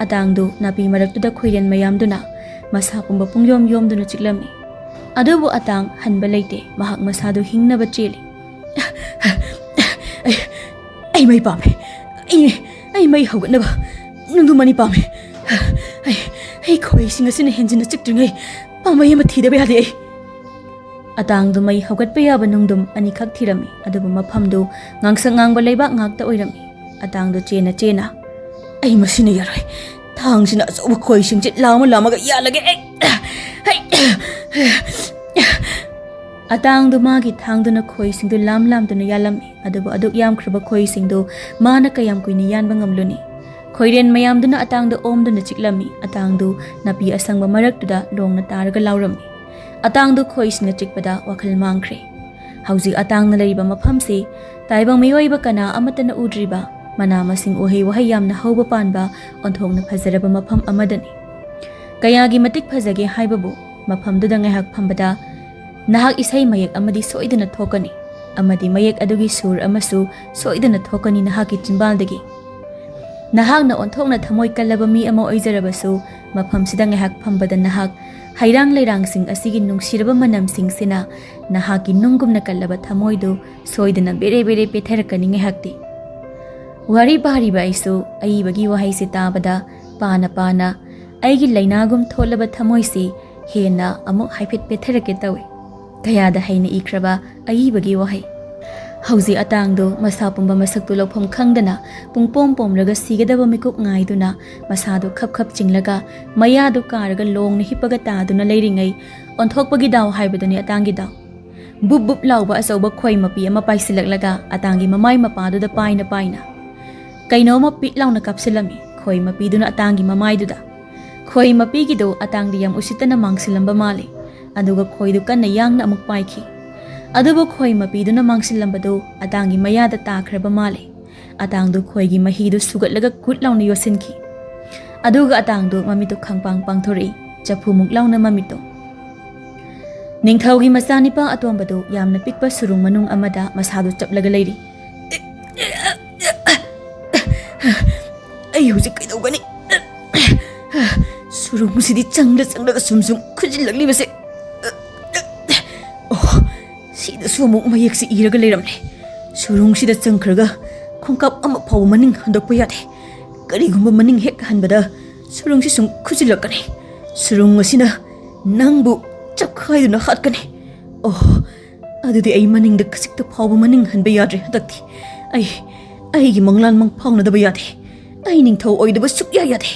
atang du napi maraktu da khoiren mayam du na masa pumba pungyom du na chiklamni adubu atang hanba leite mahak masadu hingnaba cheli ai mai pame ai mai haugatnaba nungdu mani pame ai khoi singa sina henjina chikdringai pamai ama thidaba yade ai atang du mai haugatpa yaba nungdum ani khak thirami adubu maphamdu ngangsang ngangba leibak ngakta oirami atang du chena ai masina yaroi thang sina achoba khoi singchit lamaga yalage ai atang du magi thang du na khoi sing du lam du na yalami adubu aduk yam khriba khoi sing du mana kayam kuini yanba ngamluni khoiren mayam du na atang du om du na chiklami atang du napi asangba marak du da rong na taraga laurami atang du khoi sing na chikpada wakhal mangkhre hauji atang na leiba mafam se taibang miyoiba kana amata na udriba mana masing ohei wahai yamna hauba panba onthongna phazaraba mafam amadani kayagi matik phazage haibabu mafam du da ngahak phambada nahak isai mayek amadi soidana thokani amadi mayek adugi sur amasu soidana thokani nahaki chimbaldagi nahak na onthokna thamoi kallaba mi ama oizarabasu mafam sida ngahak phambada nahak hairang leirang sing asigi nungsiraba manam sing sina nahaki nungumna kallaba thamoi du soidana bere petharakani ngahakti wari bari baisu ai bagi wahai se tabada pana aigi lainagum tholaba thamoi se hena amuk haipet petharake tawe kayada haina ikraba ai bagi wahai Hauzi atangdo masa pumba masaktu lopam khangdana pungpom pomraga sigadaba mikup ngaiduna masado khap chinglaga mayadu karaga long ni hipaga taduna leiringai onthokpagi daw haibadani atangi daw bub bub lawba asauba khoi mapi ama paisilaklaga atangi mamai mapadu da paina kaino mapi lawna kapsilami khoi mapi duna atangi mamai duda khoi mapi gido atangdi yam usitana mangsilamba male aduga khoi du kanna yangna amuk paiki adubu khoi mapiduna mangsilambado atangi mayada takraba male atangdu khoigi mahidu sugatlaga kutlauna yosinki aduga atangdu mamito khangpang pangthori chapumuk launa mamito Ningthougi masanipa atombado yamna pikpa surung manung amada masadu chaplaga leiri ai hujik kaidogani surung sidi changda sumsum khujilagli base sida sumuk mayek si iraga leiramne surung sida changkhraga khongkap ama phaw maning handokpa yade karigumba maning hek hanbada surung si sung khujilakani surung asina nangbu chakhaiduna hatkani adudi ai maning da kasikta phaw maning hanba yadre hadakti ai gi manglan mang phawna daba yade ai ningthou oidaba sukya yade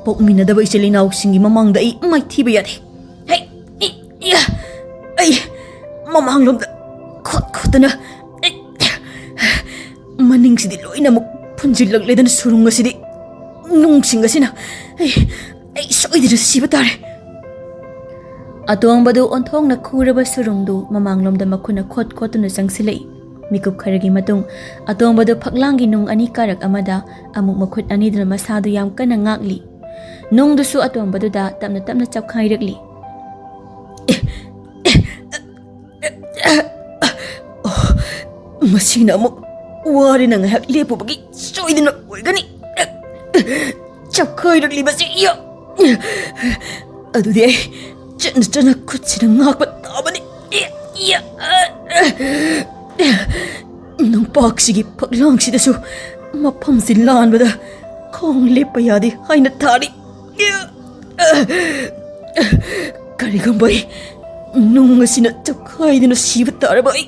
pokmina daba iselinaw singi mamang da ai mai thiba yade ai mamang lom da khotana maning sidi loina muk phunjilak ledan surung asidi nung singa sina ai soidira siba tare atong onthong na khuraba surungdu mamang lom da makhuna khotuna changsilai mikup kharagi matung atong phaklangi nung ani karak amada amuk makhut ani dra masadu yam kana ngakli nung du su atong da tapna chapkhairakli masina amuk wari na ngahak lepubagi soidina oigani chapkhairakli basi iyo adudi ai chana kuchina ngakpa tabani nung paksigi paklangsida su mapam silan bada khong lepa yadi haina thari karigambai nung asina chapkhaidina siba tarabai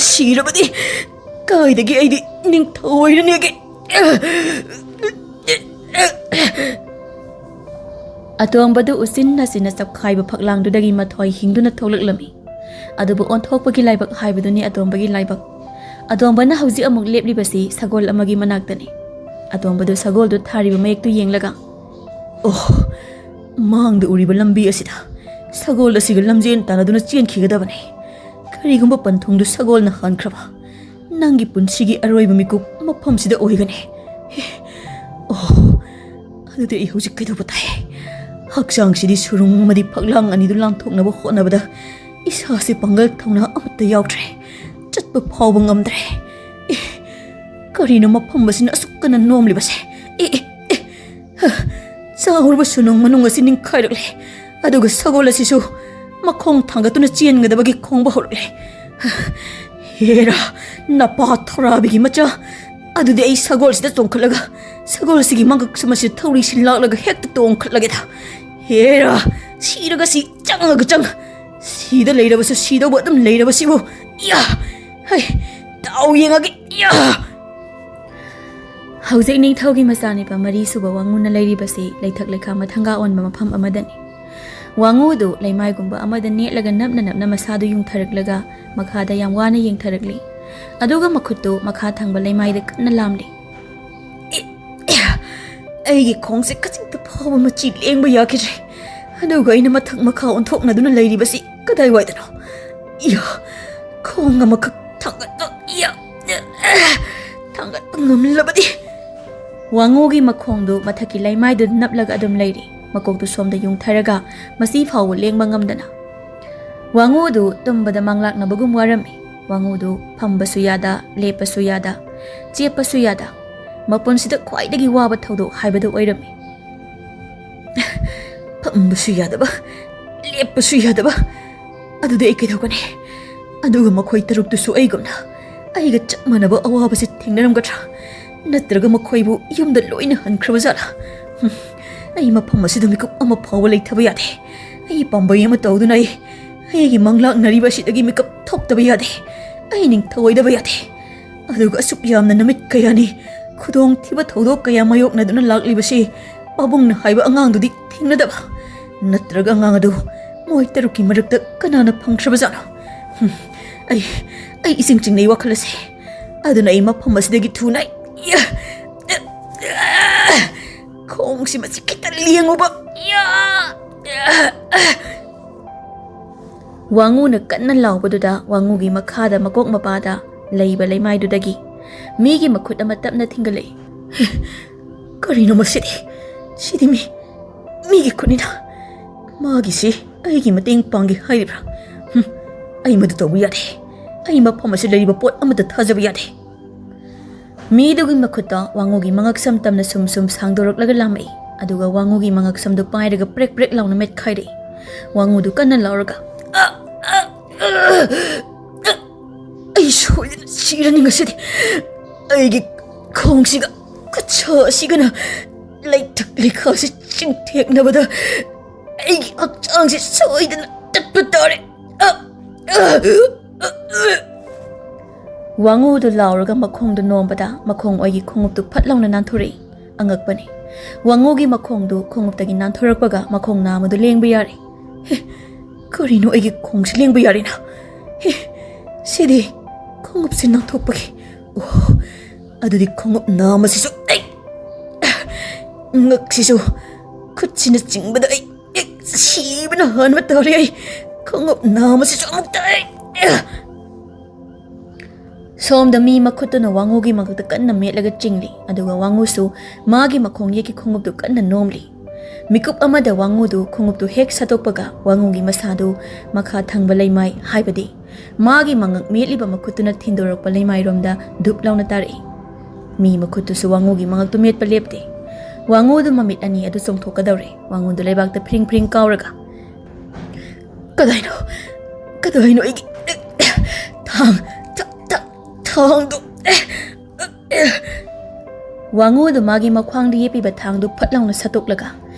sirabadi kaidagi aidi ningthou oirani atong usin nasina chapkhaiba phaklangdudagi mathoi hingduna tholaklami adubu onthokpagi laibak haibaduni atombagi laibak atombana hauji amuk leplibasi sagol amagi manaktani atombadu sagol du thariba mayektu yenglaga mangdu uriba lambi asida sagol asiga lamjen tanaduna chen khigadabani karigumba panthungdu sagol na hankraba nangi punsigi aroiba mikup maphamsida oigani adute I hujik kaidoba tai hakchang sidi surung madi phaklang ani du langthoknaba hotnabada isa se pangal thongna amta yautre chatpa phawba ngamdre karina mafam basina asukana nomli base sahurba sunung manung asi ning khairakle aduga sagol asisu makhong thangatuna chengadabagi khongba horle hera napa thorabigi macha adudi ai sagol sida tongkhalaga sagol sigi mangak samasi thori silaklaga hekta tongkhalage da hera siraga si changaga chang sida leirabasu sida bodam leirabasibu ya hai tau yengagi ya haujik ningthougi masani pa mari suba wanguna leiribasi leithak lekha mathanga onba mafam amadani wangu du leimai gumba amada netlaga napna masadu yung tharaklaga makhada yam wana yeng tharakli aduga makhuttu makha thangba leimai de kanna lamli aigi khongse kachingta phawa machi lengba yakire aduga ina mathak makha onthokna duna leiribasi kadai waidano ya khonga makha thangat ya thangat ngamlabadi wangogi makhongdu mathaki leimai du naplaga adum leiri makoktu somda yung tharaga masi phaw lengba ngamdana wangu du tumbada manglakna bagum warami wangu du phambasu yada lepasu yada chepasu yada mapunsida khwaidagi waba thawdo haibadu oirami phambasu yada ba lepasu yada ba adude ikidogani aduga makhoi taruk tu su aigumna aiga chapmanaba awabasi thingnaramgatra natraga makhoibu yumda loina hankrabajala ai mafam asida mikup ama phawa leithaba yade ai pambai ama tawduna ai gi manglak nariba sidagi mikup thoktaba yade ꯑꯩ ꯅꯤꯡꯊꯧꯑꯣꯏꯗꯕ ꯌꯥꯗꯦ ꯑꯗꯨꯒ ꯑꯁꯨꯛ ꯌꯥꯝꯅ ꯅꯨꯃꯤꯠ ꯀꯌꯥꯅꯤ ꯈꯨꯗꯣꯡꯊꯤꯕ ꯊꯧꯗꯣꯛ ꯀꯌꯥ ꯃꯥꯌꯣꯛꯅꯗꯨꯅ ꯂꯥꯛꯂꯤꯕꯁꯤ ꯄꯥꯕꯨꯡꯅ ꯍꯥꯏꯕ ꯑꯉꯥꯡꯗꯨꯗꯤ ꯊꯦꯡꯅꯗꯕ ꯅꯠꯇ꯭ꯔꯒ ꯑꯉꯥꯡ ꯑꯗꯨ ꯃꯣꯏ ꯇꯔꯨꯛꯀꯤ ꯃꯔꯛꯇ ꯀꯅꯥꯅ ꯐꯪꯈ꯭ꯔꯕꯖꯥꯠꯅꯣ ꯑꯩ ꯏꯁꯤꯡ ꯆꯤꯡꯅꯩ ꯋꯥꯈꯜ ꯑꯁꯤ ꯑꯗꯨꯅ ꯑꯩ ꯃꯐꯝ ꯑꯁꯤꯗꯒꯤ ꯊꯨꯅ ꯈꯣꯡꯁꯤ ꯃꯁꯤ ꯈꯤꯇ ꯂꯦꯡꯉꯨꯕ ꯋꯥꯡꯉꯨꯅ ꯀꯟꯅ ꯂꯥꯎꯕꯗꯨꯗ ꯋꯥꯡꯉꯨꯒꯤ ꯃꯈꯥꯗ ꯃꯀꯣꯛ ꯃꯄꯥꯗ ꯂꯩꯕ ꯂꯩꯃꯥꯏꯗꯨꯗꯒꯤ ꯃꯤꯒꯤ ꯃꯈꯨꯠ ꯑꯃ ꯇꯞꯅ ꯊꯤꯡꯒꯠꯂꯛꯏ ꯀꯔꯤꯅꯣ ꯃꯁꯤꯗꯤ ꯁꯤꯗꯤ ꯃꯤꯒꯤ ꯈꯨꯠꯅꯤꯅ ꯃꯥꯒꯤꯁꯤ ꯑꯩꯒꯤ ꯃꯇꯦꯡ ꯄꯥꯡꯒꯦ ꯍꯥꯏꯔꯤꯕ꯭ꯔꯥ ꯑꯩ ꯃꯗꯨ ꯇꯧꯕ ꯌꯥꯗꯦ ꯑꯩ ꯃꯐꯝ ꯑꯁꯤꯗ ꯂꯩꯔꯤꯕ ꯄꯣꯠ ꯑꯃꯠꯇ ꯊꯥꯖꯕ ꯌꯥꯗꯦ ꯃꯤꯗꯨꯒꯤ ꯃꯈꯨꯠꯇ ꯋꯥꯡꯉꯨꯒꯤ ꯃꯉꯛꯁꯝ ꯇꯝꯅ ꯁꯨꯝ ꯁꯥꯡꯗꯣꯔꯛꯂꯒ ꯂꯥꯝꯃꯛꯏ ꯑꯗꯨꯒ ꯋꯥꯡꯉꯨꯒꯤ ꯃꯉꯛꯁꯝꯗꯨ ꯄꯥꯏꯔꯒ ꯄ꯭ꯔꯦꯛ ꯄ꯭ꯔꯦꯛ ꯂꯥꯎꯅ ꯃꯦꯠꯈꯥꯏꯔꯛꯏ ꯋꯥꯡꯉꯨꯗꯨ ꯀꯟꯅ ꯂꯥꯎꯔꯒ ꯑꯩ ꯁꯣꯏꯗꯅ ꯁꯤꯔꯅꯤ ꯉꯁꯤꯗꯤ ꯑꯩꯒꯤ ꯈꯣꯡꯁꯤꯒ ꯈꯨꯠꯁꯥ ꯑꯁꯤꯒꯅ ꯂꯩꯊꯛ ꯂꯩꯈꯥꯁꯤ ꯆꯤꯡꯊꯦꯛꯅꯕꯗ ꯑꯩꯒꯤ ꯍꯛꯆꯥꯡꯁꯤ ꯁꯣꯏꯗꯅ ꯇꯠꯄ ꯇꯥꯔꯦ ꯋꯥꯡꯉꯨꯗꯨ ꯂꯥꯎꯔꯒ ꯃꯈꯣꯡꯗꯨ ꯅꯣꯝꯕꯗ ꯃꯈꯣꯡ ꯑꯣꯏꯒꯤ ꯈꯣꯡꯎꯞꯇꯨ ꯐꯠ ꯂꯥꯎꯅ ꯅꯥꯟꯊꯣꯔꯛꯏ ꯑꯉꯛꯄꯅꯤ ꯋꯥꯡꯉꯨꯒꯤ ꯃꯈꯣꯡꯗꯨ ꯈꯣꯡꯎꯞꯇꯒꯤ ꯅꯥꯟꯊꯣꯔꯛꯄꯒ ꯃꯈꯣꯡ ꯅꯥꯝꯃꯗꯨ ꯂꯦꯡꯕ ꯌꯥꯔꯦ ꯀꯔꯤꯅꯣ ꯑꯩꯒꯤ ꯈꯣꯡꯁꯤ ꯂꯦꯡꯕ ꯌꯥꯔꯤꯅ ꯁꯤꯗꯤ ꯈꯣꯡꯎꯞꯁꯤ ꯅꯥꯟꯊꯣꯛꯄꯒꯤ ꯑꯗꯨꯗꯤ ꯈꯣꯡꯎꯞ ꯅꯥꯝꯃꯁꯤꯁꯨ ꯉꯛꯁꯤꯁꯨ ꯈꯨꯠꯁꯤꯅ ꯆꯤꯡꯕꯗ ꯑꯩ ꯁꯤꯕꯅ ꯍꯥꯟꯕ ꯇꯥꯔꯦ ꯑꯩ ꯈꯣꯡꯎꯞ ꯅꯥꯝꯃꯁꯤꯁꯨ ꯑꯃꯨꯛꯇ ꯁꯣꯝꯗ ꯃꯤ ꯃꯈꯨꯠꯇꯨꯅ ꯋꯥꯡꯉꯨꯒꯤ ꯃꯉꯛꯇ ꯀꯟꯅ ꯃꯦꯠꯂꯒ ꯆꯤꯡꯂꯤ ꯑꯗꯨꯒ ꯋꯥꯡꯉꯨꯁꯨ ꯃꯥꯒꯤ ꯃꯈꯣꯡ ꯌꯦꯠꯀꯤ ꯈꯣꯡꯎꯞꯇꯨ ꯀꯟꯅ ꯅꯣꯝꯂꯤ ꯃꯤꯀꯨꯞ ꯑꯃꯗ ꯋꯥꯡꯉꯨꯗꯨ ꯈꯣꯡꯎꯞꯇꯨ ꯍꯦꯛ ꯁꯠꯇꯣꯛꯄꯒ ꯋꯥꯡꯉꯨꯒꯤ ꯃꯁꯥꯗꯨ ꯃꯈꯥ ꯊꯪꯕ ꯂꯩꯃꯥꯏ ꯍꯥꯏꯕꯗꯤ ꯃꯥꯒꯤ ꯃꯉꯛ ꯃꯦꯠꯂꯤꯕ ꯃꯈꯨꯠꯇꯨꯅ ꯊꯤꯟꯗꯣꯔꯛꯄ ꯂꯩꯃꯥꯏꯔꯣꯝꯗ ꯙꯨꯞ ꯂꯥꯎꯅ ꯇꯥꯔꯛꯏ ꯃꯤ ꯃꯈꯨꯠꯇꯨꯁꯨ ꯋꯥꯡꯉꯨꯒꯤ ꯃꯉꯛꯇꯨ ꯃꯦꯠꯄ ꯂꯦꯞꯇꯦ ꯋꯥꯡꯉꯨꯗꯨ ꯃꯃꯤꯠ ꯑꯅꯤ ꯑꯗꯨ ꯆꯣꯡꯊꯣꯛꯀꯗꯧꯔꯦ ꯋꯥꯡꯉꯨꯗꯨ ꯂꯩꯕꯥꯛꯇ ꯐ꯭ꯔꯤꯡ ꯐ꯭ꯔꯤꯡ ꯀꯥꯎꯔꯒ ꯀꯗꯥꯏꯅꯣ ꯑꯩꯒꯤ ꯊꯥꯡꯗꯨ ꯋꯥꯡꯉꯨꯗꯨ ꯃꯥꯒꯤ ꯃꯈ꯭ꯋꯥꯡꯗ ꯌꯦꯞꯄꯤꯕ ꯊꯥꯡꯗꯨ ꯐꯠ ꯂꯥꯎꯅ ꯁꯠꯇꯣꯛꯂꯒ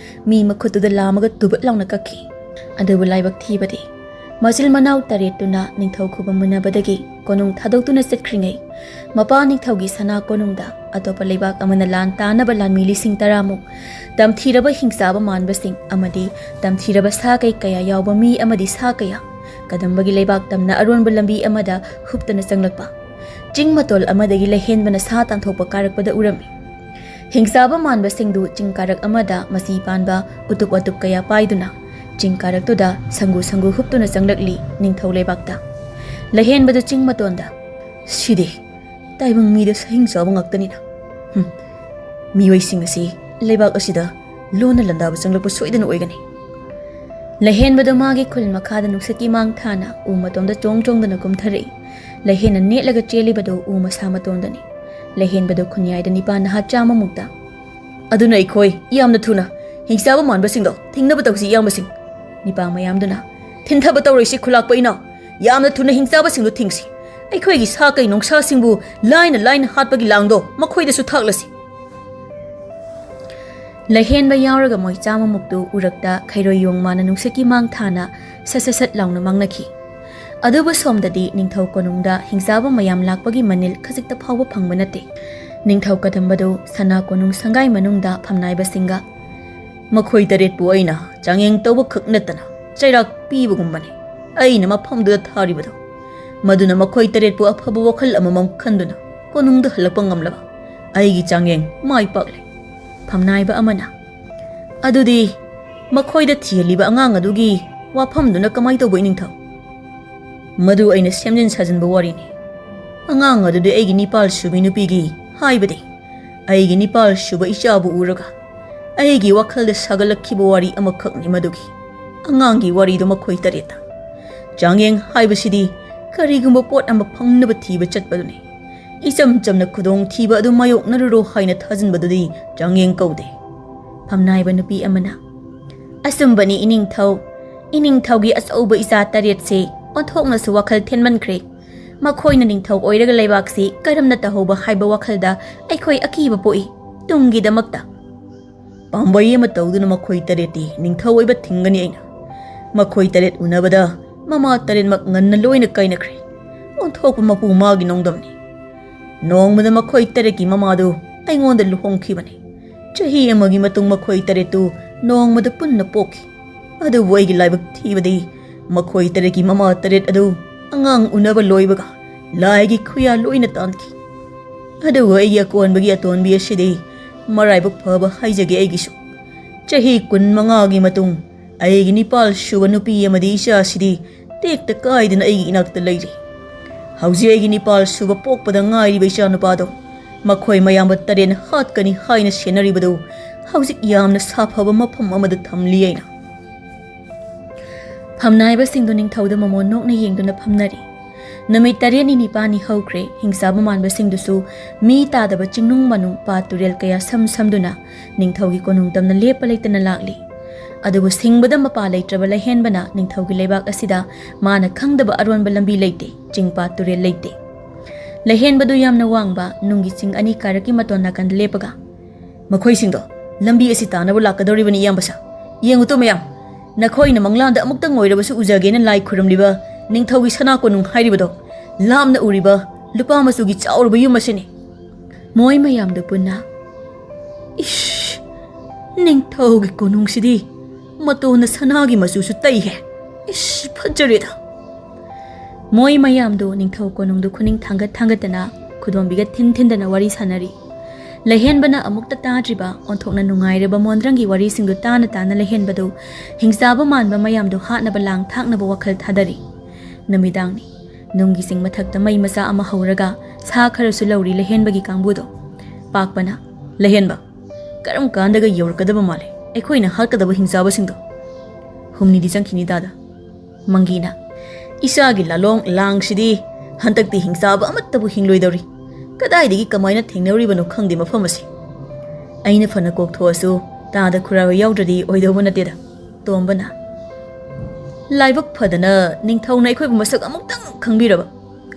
ꯃꯤ ꯃꯈꯨꯠꯇꯨꯗ ꯂꯥꯝꯃꯒ ꯇꯨꯕꯠ ꯂꯥꯎꯅ ꯀꯛꯈꯤ ꯑꯗꯨꯕꯨ ꯂꯥꯏꯕꯛ ꯊꯤꯕꯗꯤ ꯃꯆꯤꯜ ꯃꯅꯥꯎ ꯇꯔꯦꯠꯇꯨꯅ ꯅꯤꯡꯊꯧ ꯈꯨꯕꯝ ꯃꯨꯟꯅꯕꯗꯒꯤ ꯀꯣꯅꯨꯡ ꯊꯥꯗꯣꯛꯇꯨꯅ ꯆꯠꯈ꯭ꯔꯤꯉꯩ ꯃꯄꯥ ꯅꯤꯡꯊꯧꯒꯤ ꯁꯅꯥ ꯀꯣꯅꯨꯡꯗ ꯑꯇꯣꯞꯄ ꯂꯩꯕꯥꯛ ꯑꯃꯅ ꯂꯥꯟ ꯇꯥꯅꯕ ꯂꯥꯟꯃꯤ 10,000 ꯇꯝꯊꯤꯔꯕ ꯍꯤꯡꯆꯥꯕ ꯃꯥꯟꯕꯁꯤꯡ ꯑꯃꯗꯤ ꯇꯝꯊꯤꯔꯕ ꯁꯥ ꯀꯩ ꯀꯌꯥ ꯌꯥꯎꯕ ꯃꯤ ꯑꯃꯗꯤ ꯁꯥ ꯀꯌꯥ ꯀꯗꯝꯕꯒꯤ ꯂꯩꯕꯥꯛ ꯇꯝꯅ ꯑꯔꯣꯟꯕ ꯂꯝꯕꯤ ꯑꯃꯗ ꯍꯨꯞꯇꯅ ꯆꯪꯂꯛꯄ ꯆꯤꯡ ꯃꯇꯣꯜ ꯑꯃꯗꯒꯤ ꯂꯩꯍꯦꯟꯕꯅ ꯁꯥ ꯇꯥꯟꯊꯣꯛꯄ ꯀꯥꯔꯛꯄꯗ ꯎꯔꯝꯃꯤ ꯍꯤꯡꯆꯥꯕ ꯃꯥꯟꯕꯁꯤꯡꯗꯨ ꯆꯤꯡ ꯀꯥꯔꯛ ꯑꯃꯗ ꯃꯆꯤ ꯄꯥꯟꯕ ꯎꯇꯨꯞ ꯋꯥꯇꯨꯞ ꯀꯌꯥ ꯄꯥꯏꯗꯨꯅ ꯆꯤꯡ ꯀꯥꯔꯛꯇꯨꯗ ꯁꯪꯒꯨ ꯍꯨꯞꯇꯨꯅ ꯆꯪꯂꯛꯂꯤ ꯅꯤꯡꯊꯧ ꯂꯩꯕꯥꯛꯇ ꯂꯩꯍꯦꯟꯕꯗꯨ ꯆꯤꯡ ꯃꯇꯣꯟꯗ ꯁꯤꯗꯤ ꯇꯥꯏꯕꯪ ꯃꯤꯗ ꯁꯍꯤꯡꯆꯥꯕ ꯉꯥꯛꯇꯅꯤꯅ ꯃꯤꯑꯣꯏꯁꯤꯡ ꯑꯁꯤ ꯂꯩꯕꯥꯛ ꯑꯁꯤꯗ ꯂꯣꯟꯅ ꯂꯟꯗꯥꯕ ꯆꯪꯂꯛꯄ ꯁꯣꯏꯗꯅ ꯑꯣꯏꯒꯅꯤ ꯂꯩꯍꯦꯟꯕꯗꯨ ꯃꯥꯒꯤ ꯈꯨꯜ ꯃꯈꯥꯗ ꯅꯨꯡꯁꯤꯠꯀꯤ ꯃꯥꯡ ꯊꯥꯅ ꯎ ꯃꯇꯣꯟꯗ ꯆꯣꯡꯗꯨꯅ ꯀꯨꯝꯊꯔꯛꯏ ꯂꯩꯍꯦꯟꯅ ꯅꯦꯠꯂꯒ ꯆꯦꯜꯂꯤꯕꯗꯨ ꯎ ꯃꯁꯥ ꯃꯇꯣꯟꯗꯅꯤ ꯂꯩꯍꯦꯟꯕꯗꯨ ꯈꯨꯟꯌꯥꯏꯗ ꯅꯤꯄꯥꯟ ꯅꯍꯥ 100 ꯑꯗꯨꯅ ꯑꯩꯈꯣꯏ ꯌꯥꯝꯅ ꯊꯨꯅ ꯍꯤꯡꯆꯥꯕ ꯃꯥꯟꯕꯁꯤꯡꯗꯣ ꯊꯤꯡꯅꯕ ꯇꯧꯁꯤ ꯏꯌꯥꯝꯕꯁꯤꯡ ꯅꯤꯄꯥ ꯃꯌꯥꯝꯗꯨꯅ ꯊꯤꯟꯊꯕ ꯇꯧꯔꯣꯏꯁꯤ ꯈꯨꯂꯥꯛꯄ ꯏꯅꯥꯎ ꯌꯥꯝꯅ ꯊꯨꯅ ꯍꯤꯡꯆꯥꯕꯁꯤꯡꯗꯨ ꯊꯤꯡꯁꯤ ꯑꯩꯈꯣꯏꯒꯤ ꯁꯥ ꯀꯩ ꯅꯣꯡꯁꯥꯁꯤꯡꯕꯨ ꯂꯥꯏꯅ ꯍꯥꯠꯄꯒꯤ ꯂꯥꯡꯗꯣ ꯃꯈꯣꯏꯗꯁꯨ ꯊꯥꯛꯂꯁꯤ ꯂꯩꯍꯦꯟꯕ ꯌꯥꯎꯔꯒ ꯃꯣꯏ 100 ꯎꯔꯛꯇ ꯈꯩꯔꯣꯏ ꯌꯣꯡ ꯃꯥꯅ ꯅꯨꯡꯁꯤꯠꯀꯤ ꯃꯥꯡ ꯊꯥꯅ ꯁꯠ ꯂꯥꯎꯅ ꯃꯥꯡꯅꯈꯤ ꯑꯗꯨꯕꯨ ꯁꯣꯝꯗꯗꯤ ꯅꯤꯡꯊꯧ ꯀꯣꯅꯨꯡꯗ ꯍꯤꯡꯆꯥꯕ ꯃꯌꯥꯝ ꯂꯥꯛꯄꯒꯤ ꯃꯅꯤꯜ ꯈꯖꯤꯛꯇ ꯐꯥꯎꯕ ꯐꯪꯕ ꯅꯠꯇꯦ ꯅꯤꯡꯊꯧ ꯀꯗꯝꯕꯗꯨ ꯁꯅꯥ ꯀꯣꯅꯨꯡ ꯁꯪꯒꯥꯏ ꯃꯅꯨꯡꯗ ꯐꯝꯅꯥꯏꯕꯁꯤꯡꯒ ꯃꯈꯣꯏ ꯇꯔꯦꯠꯄꯨ ꯑꯩꯅ ꯆꯥꯡꯌꯦꯡ ꯇꯧꯕ ꯈꯛ ꯅꯠꯇꯅ ꯆꯩꯔꯥꯛ ꯄꯤꯕꯒꯨꯝꯕꯅꯤ ꯑꯩꯅ ꯃꯐꯝꯗꯨꯗ ꯊꯥꯔꯤꯕꯗꯣ ꯃꯗꯨꯅ ꯃꯈꯣꯏ ꯇꯔꯦꯠꯄꯨ ꯑꯐꯕ ꯋꯥꯈꯜ ꯑꯃꯃꯝ ꯈꯟꯗꯨꯅ ꯀꯣꯅꯨꯡꯗ ꯍꯜꯂꯛꯄ ꯉꯝꯂꯕ ꯑꯩꯒꯤ ꯆꯥꯡꯌꯦꯡ ꯃꯥꯏ ꯄꯥꯛꯂꯦ ꯐꯝꯅꯥꯏꯕ ꯑꯃꯅ ꯑꯗꯨꯗꯤ ꯃꯈꯣꯏꯗ ꯊꯤꯍꯜꯂꯤꯕ ꯑꯉꯥꯡ ꯑꯗꯨꯒꯤ ꯋꯥꯐꯝꯗꯨꯅ ꯀꯃꯥꯏ ꯇꯧꯕ ꯅꯤꯡꯊꯧ ꯃꯗꯨ ꯑꯩꯅ ꯁꯦꯝꯖꯤꯟ ꯁꯥꯖꯤꯟꯕ ꯋꯥꯔꯤꯅꯤ ꯑꯉꯥꯡ ꯑꯗꯨꯗꯤ ꯑꯩꯒꯤ 9 ꯁꯨꯕꯤ ꯅꯨꯄꯤꯒꯤ ꯍꯥꯏꯕꯗꯤ ꯑꯩꯒꯤ 9 ꯁꯨꯕ ꯏꯆꯥꯕꯨ ꯎꯔꯒ ꯑꯩꯒꯤ ꯋꯥꯈꯜꯗ ꯁꯥꯒꯠꯂꯛꯈꯤꯕ ꯋꯥꯔꯤ ꯑꯃꯈꯛꯅꯤ ꯃꯗꯨꯒꯤ ꯑꯉꯥꯡꯒꯤ ꯋꯥꯔꯤꯗꯣ ꯃꯈꯣꯏ ꯇꯔꯦꯠꯇ ꯆꯥꯡꯌꯦꯡ ꯍꯥꯏꯕꯁꯤꯗꯤ ꯀꯔꯤꯒꯨꯝꯕ ꯄꯣꯠ ꯑꯃ ꯐꯪꯅꯕ ꯊꯤꯕ ꯆꯠꯄꯗꯨꯅꯤ ꯏꯆꯝ ꯆꯝꯅ ꯈꯨꯗꯣꯡ ꯊꯤꯕ ꯑꯗꯨ ꯃꯥꯌꯣꯛꯅꯔꯨꯔꯣ ꯍꯥꯏꯅ ꯊꯥꯖꯤꯟꯕꯗꯨꯗꯤ ꯆꯥꯡꯌꯦꯡ ꯀꯧꯗꯦ ꯐꯝꯅꯥꯏꯕ ꯅꯨꯄꯤ ꯑꯃꯅ ꯑꯁꯨꯝꯕꯅꯤ ꯏꯅꯤꯡꯊꯧꯒꯤ ꯑꯆꯧꯕ ꯏꯆꯥ ꯇꯔꯦꯠꯁꯦ ꯑꯣꯟꯊꯣꯛꯅꯁꯨ ꯋꯥꯈꯜ ꯊꯦꯟꯃꯟꯈ꯭ꯔꯦ ꯃꯈꯣꯏꯅ ꯅꯤꯡꯊꯧ ꯑꯣꯏꯔꯒ ꯂꯩꯕꯥꯛꯁꯤ ꯀꯔꯝꯅ ꯇꯧꯍꯧꯕ ꯍꯥꯏꯕ ꯋꯥꯈꯜꯗ ꯑꯩꯈꯣꯏ ꯑꯀꯤꯕ ꯄꯣꯛꯏ ꯇꯨꯡꯒꯤꯗꯃꯛꯇ ꯄꯥꯝꯕꯩ ꯑꯃ ꯇꯧꯗꯨꯅ ꯃꯈꯣꯏ ꯇꯔꯦꯠꯇꯤ ꯅꯤꯡꯊꯧ ꯑꯣꯏꯕ ꯊꯤꯡꯒꯅꯤ ꯑꯩꯅ ꯃꯈꯣꯏ ꯇꯔꯦꯠ ꯎꯅꯕꯗ ꯃꯃꯥ ꯇꯔꯦꯠꯃꯛ ꯉꯟꯅ ꯂꯣꯏꯅ ꯀꯥꯏꯅꯈ꯭ꯔꯦ ꯑꯣꯟꯊꯣꯛꯄ ꯃꯄꯨ ꯃꯥꯒꯤ ꯅꯣꯡꯗꯝꯅꯤ ꯅꯣꯡꯃꯗ ꯃꯈꯣꯏ ꯇꯔꯦꯠꯀꯤ ꯃꯃꯥꯗꯨ ꯑꯩꯉꯣꯟꯗ ꯂꯨꯍꯣꯡꯈꯤꯕꯅꯤ ꯆꯍꯤ ꯑꯃꯒꯤ ꯃꯇꯨꯡ ꯃꯈꯣꯏ ꯇꯔꯦꯠꯇꯨ ꯅꯣꯡꯃꯗ ꯄꯨꯟꯅ ꯄꯣꯛꯈꯤ ꯑꯗꯨꯕꯨ ꯑꯩꯒꯤ ꯂꯥꯏꯕꯛ ꯊꯤꯕꯗꯤ ꯃꯈꯣꯏ ꯇꯔꯦꯠꯀꯤ ꯃꯃꯥ ꯇꯔꯦꯠ ꯑꯗꯨ ꯑꯉꯥꯡ ꯎꯅꯕ ꯂꯣꯏꯕꯒ ꯂꯥꯏꯒꯤ ꯈꯨꯌꯥ ꯂꯣꯏꯅ ꯇꯥꯟꯈꯤ ꯑꯗꯨꯒ ꯑꯩꯒꯤ ꯑꯀꯣꯟꯕꯒꯤ ꯑꯇꯣꯟꯕꯤ ꯑꯁꯤꯗꯤ ꯃꯔꯥꯏꯕꯛ ꯐꯕ ꯍꯥꯏꯖꯒꯦ ꯑꯩꯒꯤꯁꯨ ꯆꯍꯤ 15ꯒꯤ ꯃꯇꯨꯡ ꯑꯩꯒꯤ 7 ꯁꯨꯕ ꯅꯨꯄꯤ ꯑꯃꯗꯤ ꯏꯆꯥꯁꯤꯗꯤ ꯇꯦꯛꯇ ꯀꯥꯏꯗꯅ ꯑꯩꯒꯤ ꯏꯅꯥꯛꯇ ꯂꯩꯔꯤ ꯍꯧꯖꯤꯛ ꯑꯩꯒꯤ 7 ꯁꯨꯕ ꯄꯣꯛꯄꯗ ꯉꯥꯏꯔꯤꯕ ꯏꯆꯥꯅꯨꯄꯥꯗꯣ ꯃꯈꯣꯏ ꯃꯌꯥꯝꯕ ꯇꯔꯦꯠ ꯍꯥꯠꯀꯅꯤ ꯍꯥꯏꯅ ꯁꯦꯟꯅꯔꯤꯕꯗꯨ ꯍꯧꯖꯤꯛ ꯌꯥꯝꯅ ꯁꯥꯐꯕ ꯃꯐꯝ ꯑꯃꯗ ꯊꯝꯂꯤ ꯑꯩꯅ ꯐꯝꯅꯥꯏꯕꯁꯤꯡꯗꯨ ꯅꯤꯡꯊꯧꯗ ꯃꯃꯣꯟ ꯅꯣꯛꯅ ꯌꯦꯡꯗꯨꯅ ꯐꯝꯅꯔꯤ ꯅꯨꯃꯤꯠ 9-9 ꯍꯧꯈ꯭ꯔꯦ ꯍꯤꯡꯁꯥꯕ ꯃꯥꯟꯕꯁꯤꯡꯗꯨꯁꯨ ꯃꯤ ꯇꯥꯗꯕ ꯆꯤꯡꯅꯨꯡ ꯃꯅꯨꯡ ꯄꯥꯠ ꯇꯨꯔꯦꯜ ꯀꯌꯥ ꯁꯝꯗꯨꯅ ꯅꯤꯡꯊꯧꯒꯤ ꯀꯣꯅꯨꯡ ꯇꯝꯅ ꯂꯦꯞꯄ ꯂꯩꯇꯅ ꯂꯥꯛꯂꯤ ꯑꯗꯨꯕꯨ ꯁꯤꯡꯕꯗ ꯃꯄꯥ ꯂꯩꯇ꯭ꯔꯕ ꯂꯩꯍꯦꯟꯕꯅ ꯅꯤꯡꯊꯧꯒꯤ ꯂꯩꯕꯥꯛ ꯑꯁꯤꯗ ꯃꯥꯅ ꯈꯪꯗꯕ ꯑꯔꯣꯟꯕ ꯂꯝꯕꯤ ꯂꯩꯇꯦ ꯆꯤꯡ ꯄꯥꯠ ꯇꯨꯔꯦꯜ ꯂꯩꯇꯦ ꯂꯩꯍꯦꯟꯕꯗꯨ ꯌꯥꯝꯅ ꯋꯥꯡꯕ ꯅꯨꯡꯒꯤ ꯆꯤꯡ ꯑꯅꯤ ꯀꯥꯔꯛꯀꯤ ꯃꯇꯣꯟ ꯅꯥꯀꯟꯗ ꯂꯦꯞꯄꯒ ꯃꯈꯣꯏꯁꯤꯡꯗꯣ ꯂꯝꯕꯤ ꯑꯁꯤ ꯇꯥꯅꯕ ꯂꯥꯛꯀꯗꯧꯔꯤꯕꯅꯤ ꯏꯌꯥꯝꯕꯁꯥ ꯌꯦꯡꯉꯨꯇꯣ ꯃꯌꯥꯝ ꯅꯈꯣꯏꯅ ꯃꯪꯂꯥꯟꯗ ꯑꯃꯨꯛꯇꯪ ꯑꯣꯏꯔꯕꯁꯨ ꯎꯖꯒꯦꯅ ꯂꯥꯏ ꯈꯨꯔꯨꯝꯂꯤꯕ ꯅꯤꯡꯊꯧꯒꯤ ꯁꯅꯥ ꯀꯣꯅꯨꯡ ꯍꯥꯏꯔꯤꯕꯗꯣ ꯂꯥꯞꯅ ꯎꯔꯤꯕ ꯂꯨꯄꯥ ꯃꯆꯨꯒꯤ ꯆꯥꯎꯔꯕ ꯌꯨꯝ ꯑꯁꯤꯅꯤ ꯃꯣꯏ ꯃꯌꯥꯝꯗꯨ ꯄꯨꯟꯅ ꯏꯁ ꯅꯤꯡꯊꯧꯒꯤ ꯀꯣꯅꯨꯡꯁꯤꯗꯤ ꯃꯇꯣꯟꯅ ꯁꯅꯥꯒꯤ ꯃꯆꯨꯁꯨ ꯇꯩꯍꯦ ꯏꯁ ꯐꯖꯔꯦꯗ ꯃꯣꯏ ꯃꯌꯥꯝꯗꯨ ꯅꯤꯡꯊꯧ ꯀꯣꯅꯨꯡꯗꯨ ꯈꯨꯅꯤꯡ ꯊꯥꯡꯒꯠꯇꯅ ꯈꯨꯗꯣꯝꯕꯤꯒ ꯊꯤꯟꯗꯅ ꯋꯥꯔꯤ ꯁꯥꯟꯅꯔꯤ ꯂꯩꯍꯦꯟꯕꯅ ꯑꯃꯨꯛꯇ ꯇꯥꯗ꯭ꯔꯤꯕ ꯑꯣꯟꯊꯣꯛꯅ ꯅꯨꯡꯉꯥꯏꯔꯕ ꯃꯣꯟꯗ꯭ꯔꯪꯒꯤ ꯋꯥꯔꯤꯁꯤꯡꯗꯨ ꯇꯥꯅ ꯂꯩꯍꯦꯟꯕꯗꯨ ꯍꯤꯡꯆꯥꯕ ꯃꯥꯟꯕ ꯃꯌꯥꯝꯗꯨ ꯍꯥꯠꯅꯕ ꯂꯥꯡ ꯊꯥꯛꯅꯕ ꯋꯥꯈꯜ ꯊꯥꯗꯔꯤ ꯅꯨꯃꯤꯗꯥꯡꯅꯤ ꯅꯨꯡꯒꯤ ꯆꯤꯡ ꯃꯊꯛꯇ ꯃꯩ ꯃꯆꯥ ꯑꯃ ꯍꯧꯔꯒ ꯁꯥ ꯈꯔꯁꯨ ꯂꯧꯔꯤ ꯂꯩꯍꯦꯟꯕꯒꯤ ꯀꯥꯡꯕꯨꯗꯣ ꯄꯥꯛꯄꯅ ꯂꯩꯍꯦꯟꯕ ꯀꯔꯝ ꯀꯥꯟꯗꯒ ꯌꯧꯔꯛꯀꯗꯕ ꯃꯥꯜꯂꯦ ꯑꯩꯈꯣꯏꯅ ꯍꯥꯠꯀꯗꯕ ꯍꯤꯡꯆꯥꯕꯁꯤꯡꯗꯣ ꯍꯨꯝꯅꯤꯗꯤ ꯆꯪꯈꯤꯅꯤ ꯗꯥꯗꯥ ꯃꯪꯒꯤꯅ ꯏꯆꯥꯒꯤ ꯂꯥꯂꯣꯡ ꯂꯥꯡꯁꯤꯗꯤ ꯍꯟꯗꯛꯇꯤ ꯍꯤꯡꯆꯥꯕ ꯑꯃꯠꯇꯕꯨ ꯍꯤꯡꯂꯣꯏꯗꯧꯔꯤ ꯀꯗꯥꯏꯗꯒꯤ ꯀꯃꯥꯏꯅ ꯊꯦꯡꯅꯔꯤꯕꯅꯣ ꯈꯪꯗꯦ ꯃꯐꯝ ꯑꯁꯤ ꯑꯩꯅ ꯐꯅ ꯀꯣꯛꯊꯣꯛꯑꯁꯨ ꯇꯥꯗ ꯈꯨꯔꯥꯏ ꯌꯥꯎꯗ꯭ꯔꯗꯤ ꯑꯣꯏꯗꯧꯕ ꯅꯠꯇꯦꯗ ꯇꯣꯝꯕꯅ ꯂꯥꯏꯕꯛ ꯐꯗꯅ ꯅꯤꯡꯊꯧꯅ ꯑꯩꯈꯣꯏꯕꯨ ꯃꯁꯛ ꯑꯃꯨꯛꯇꯪ ꯈꯪꯕꯤꯔꯕ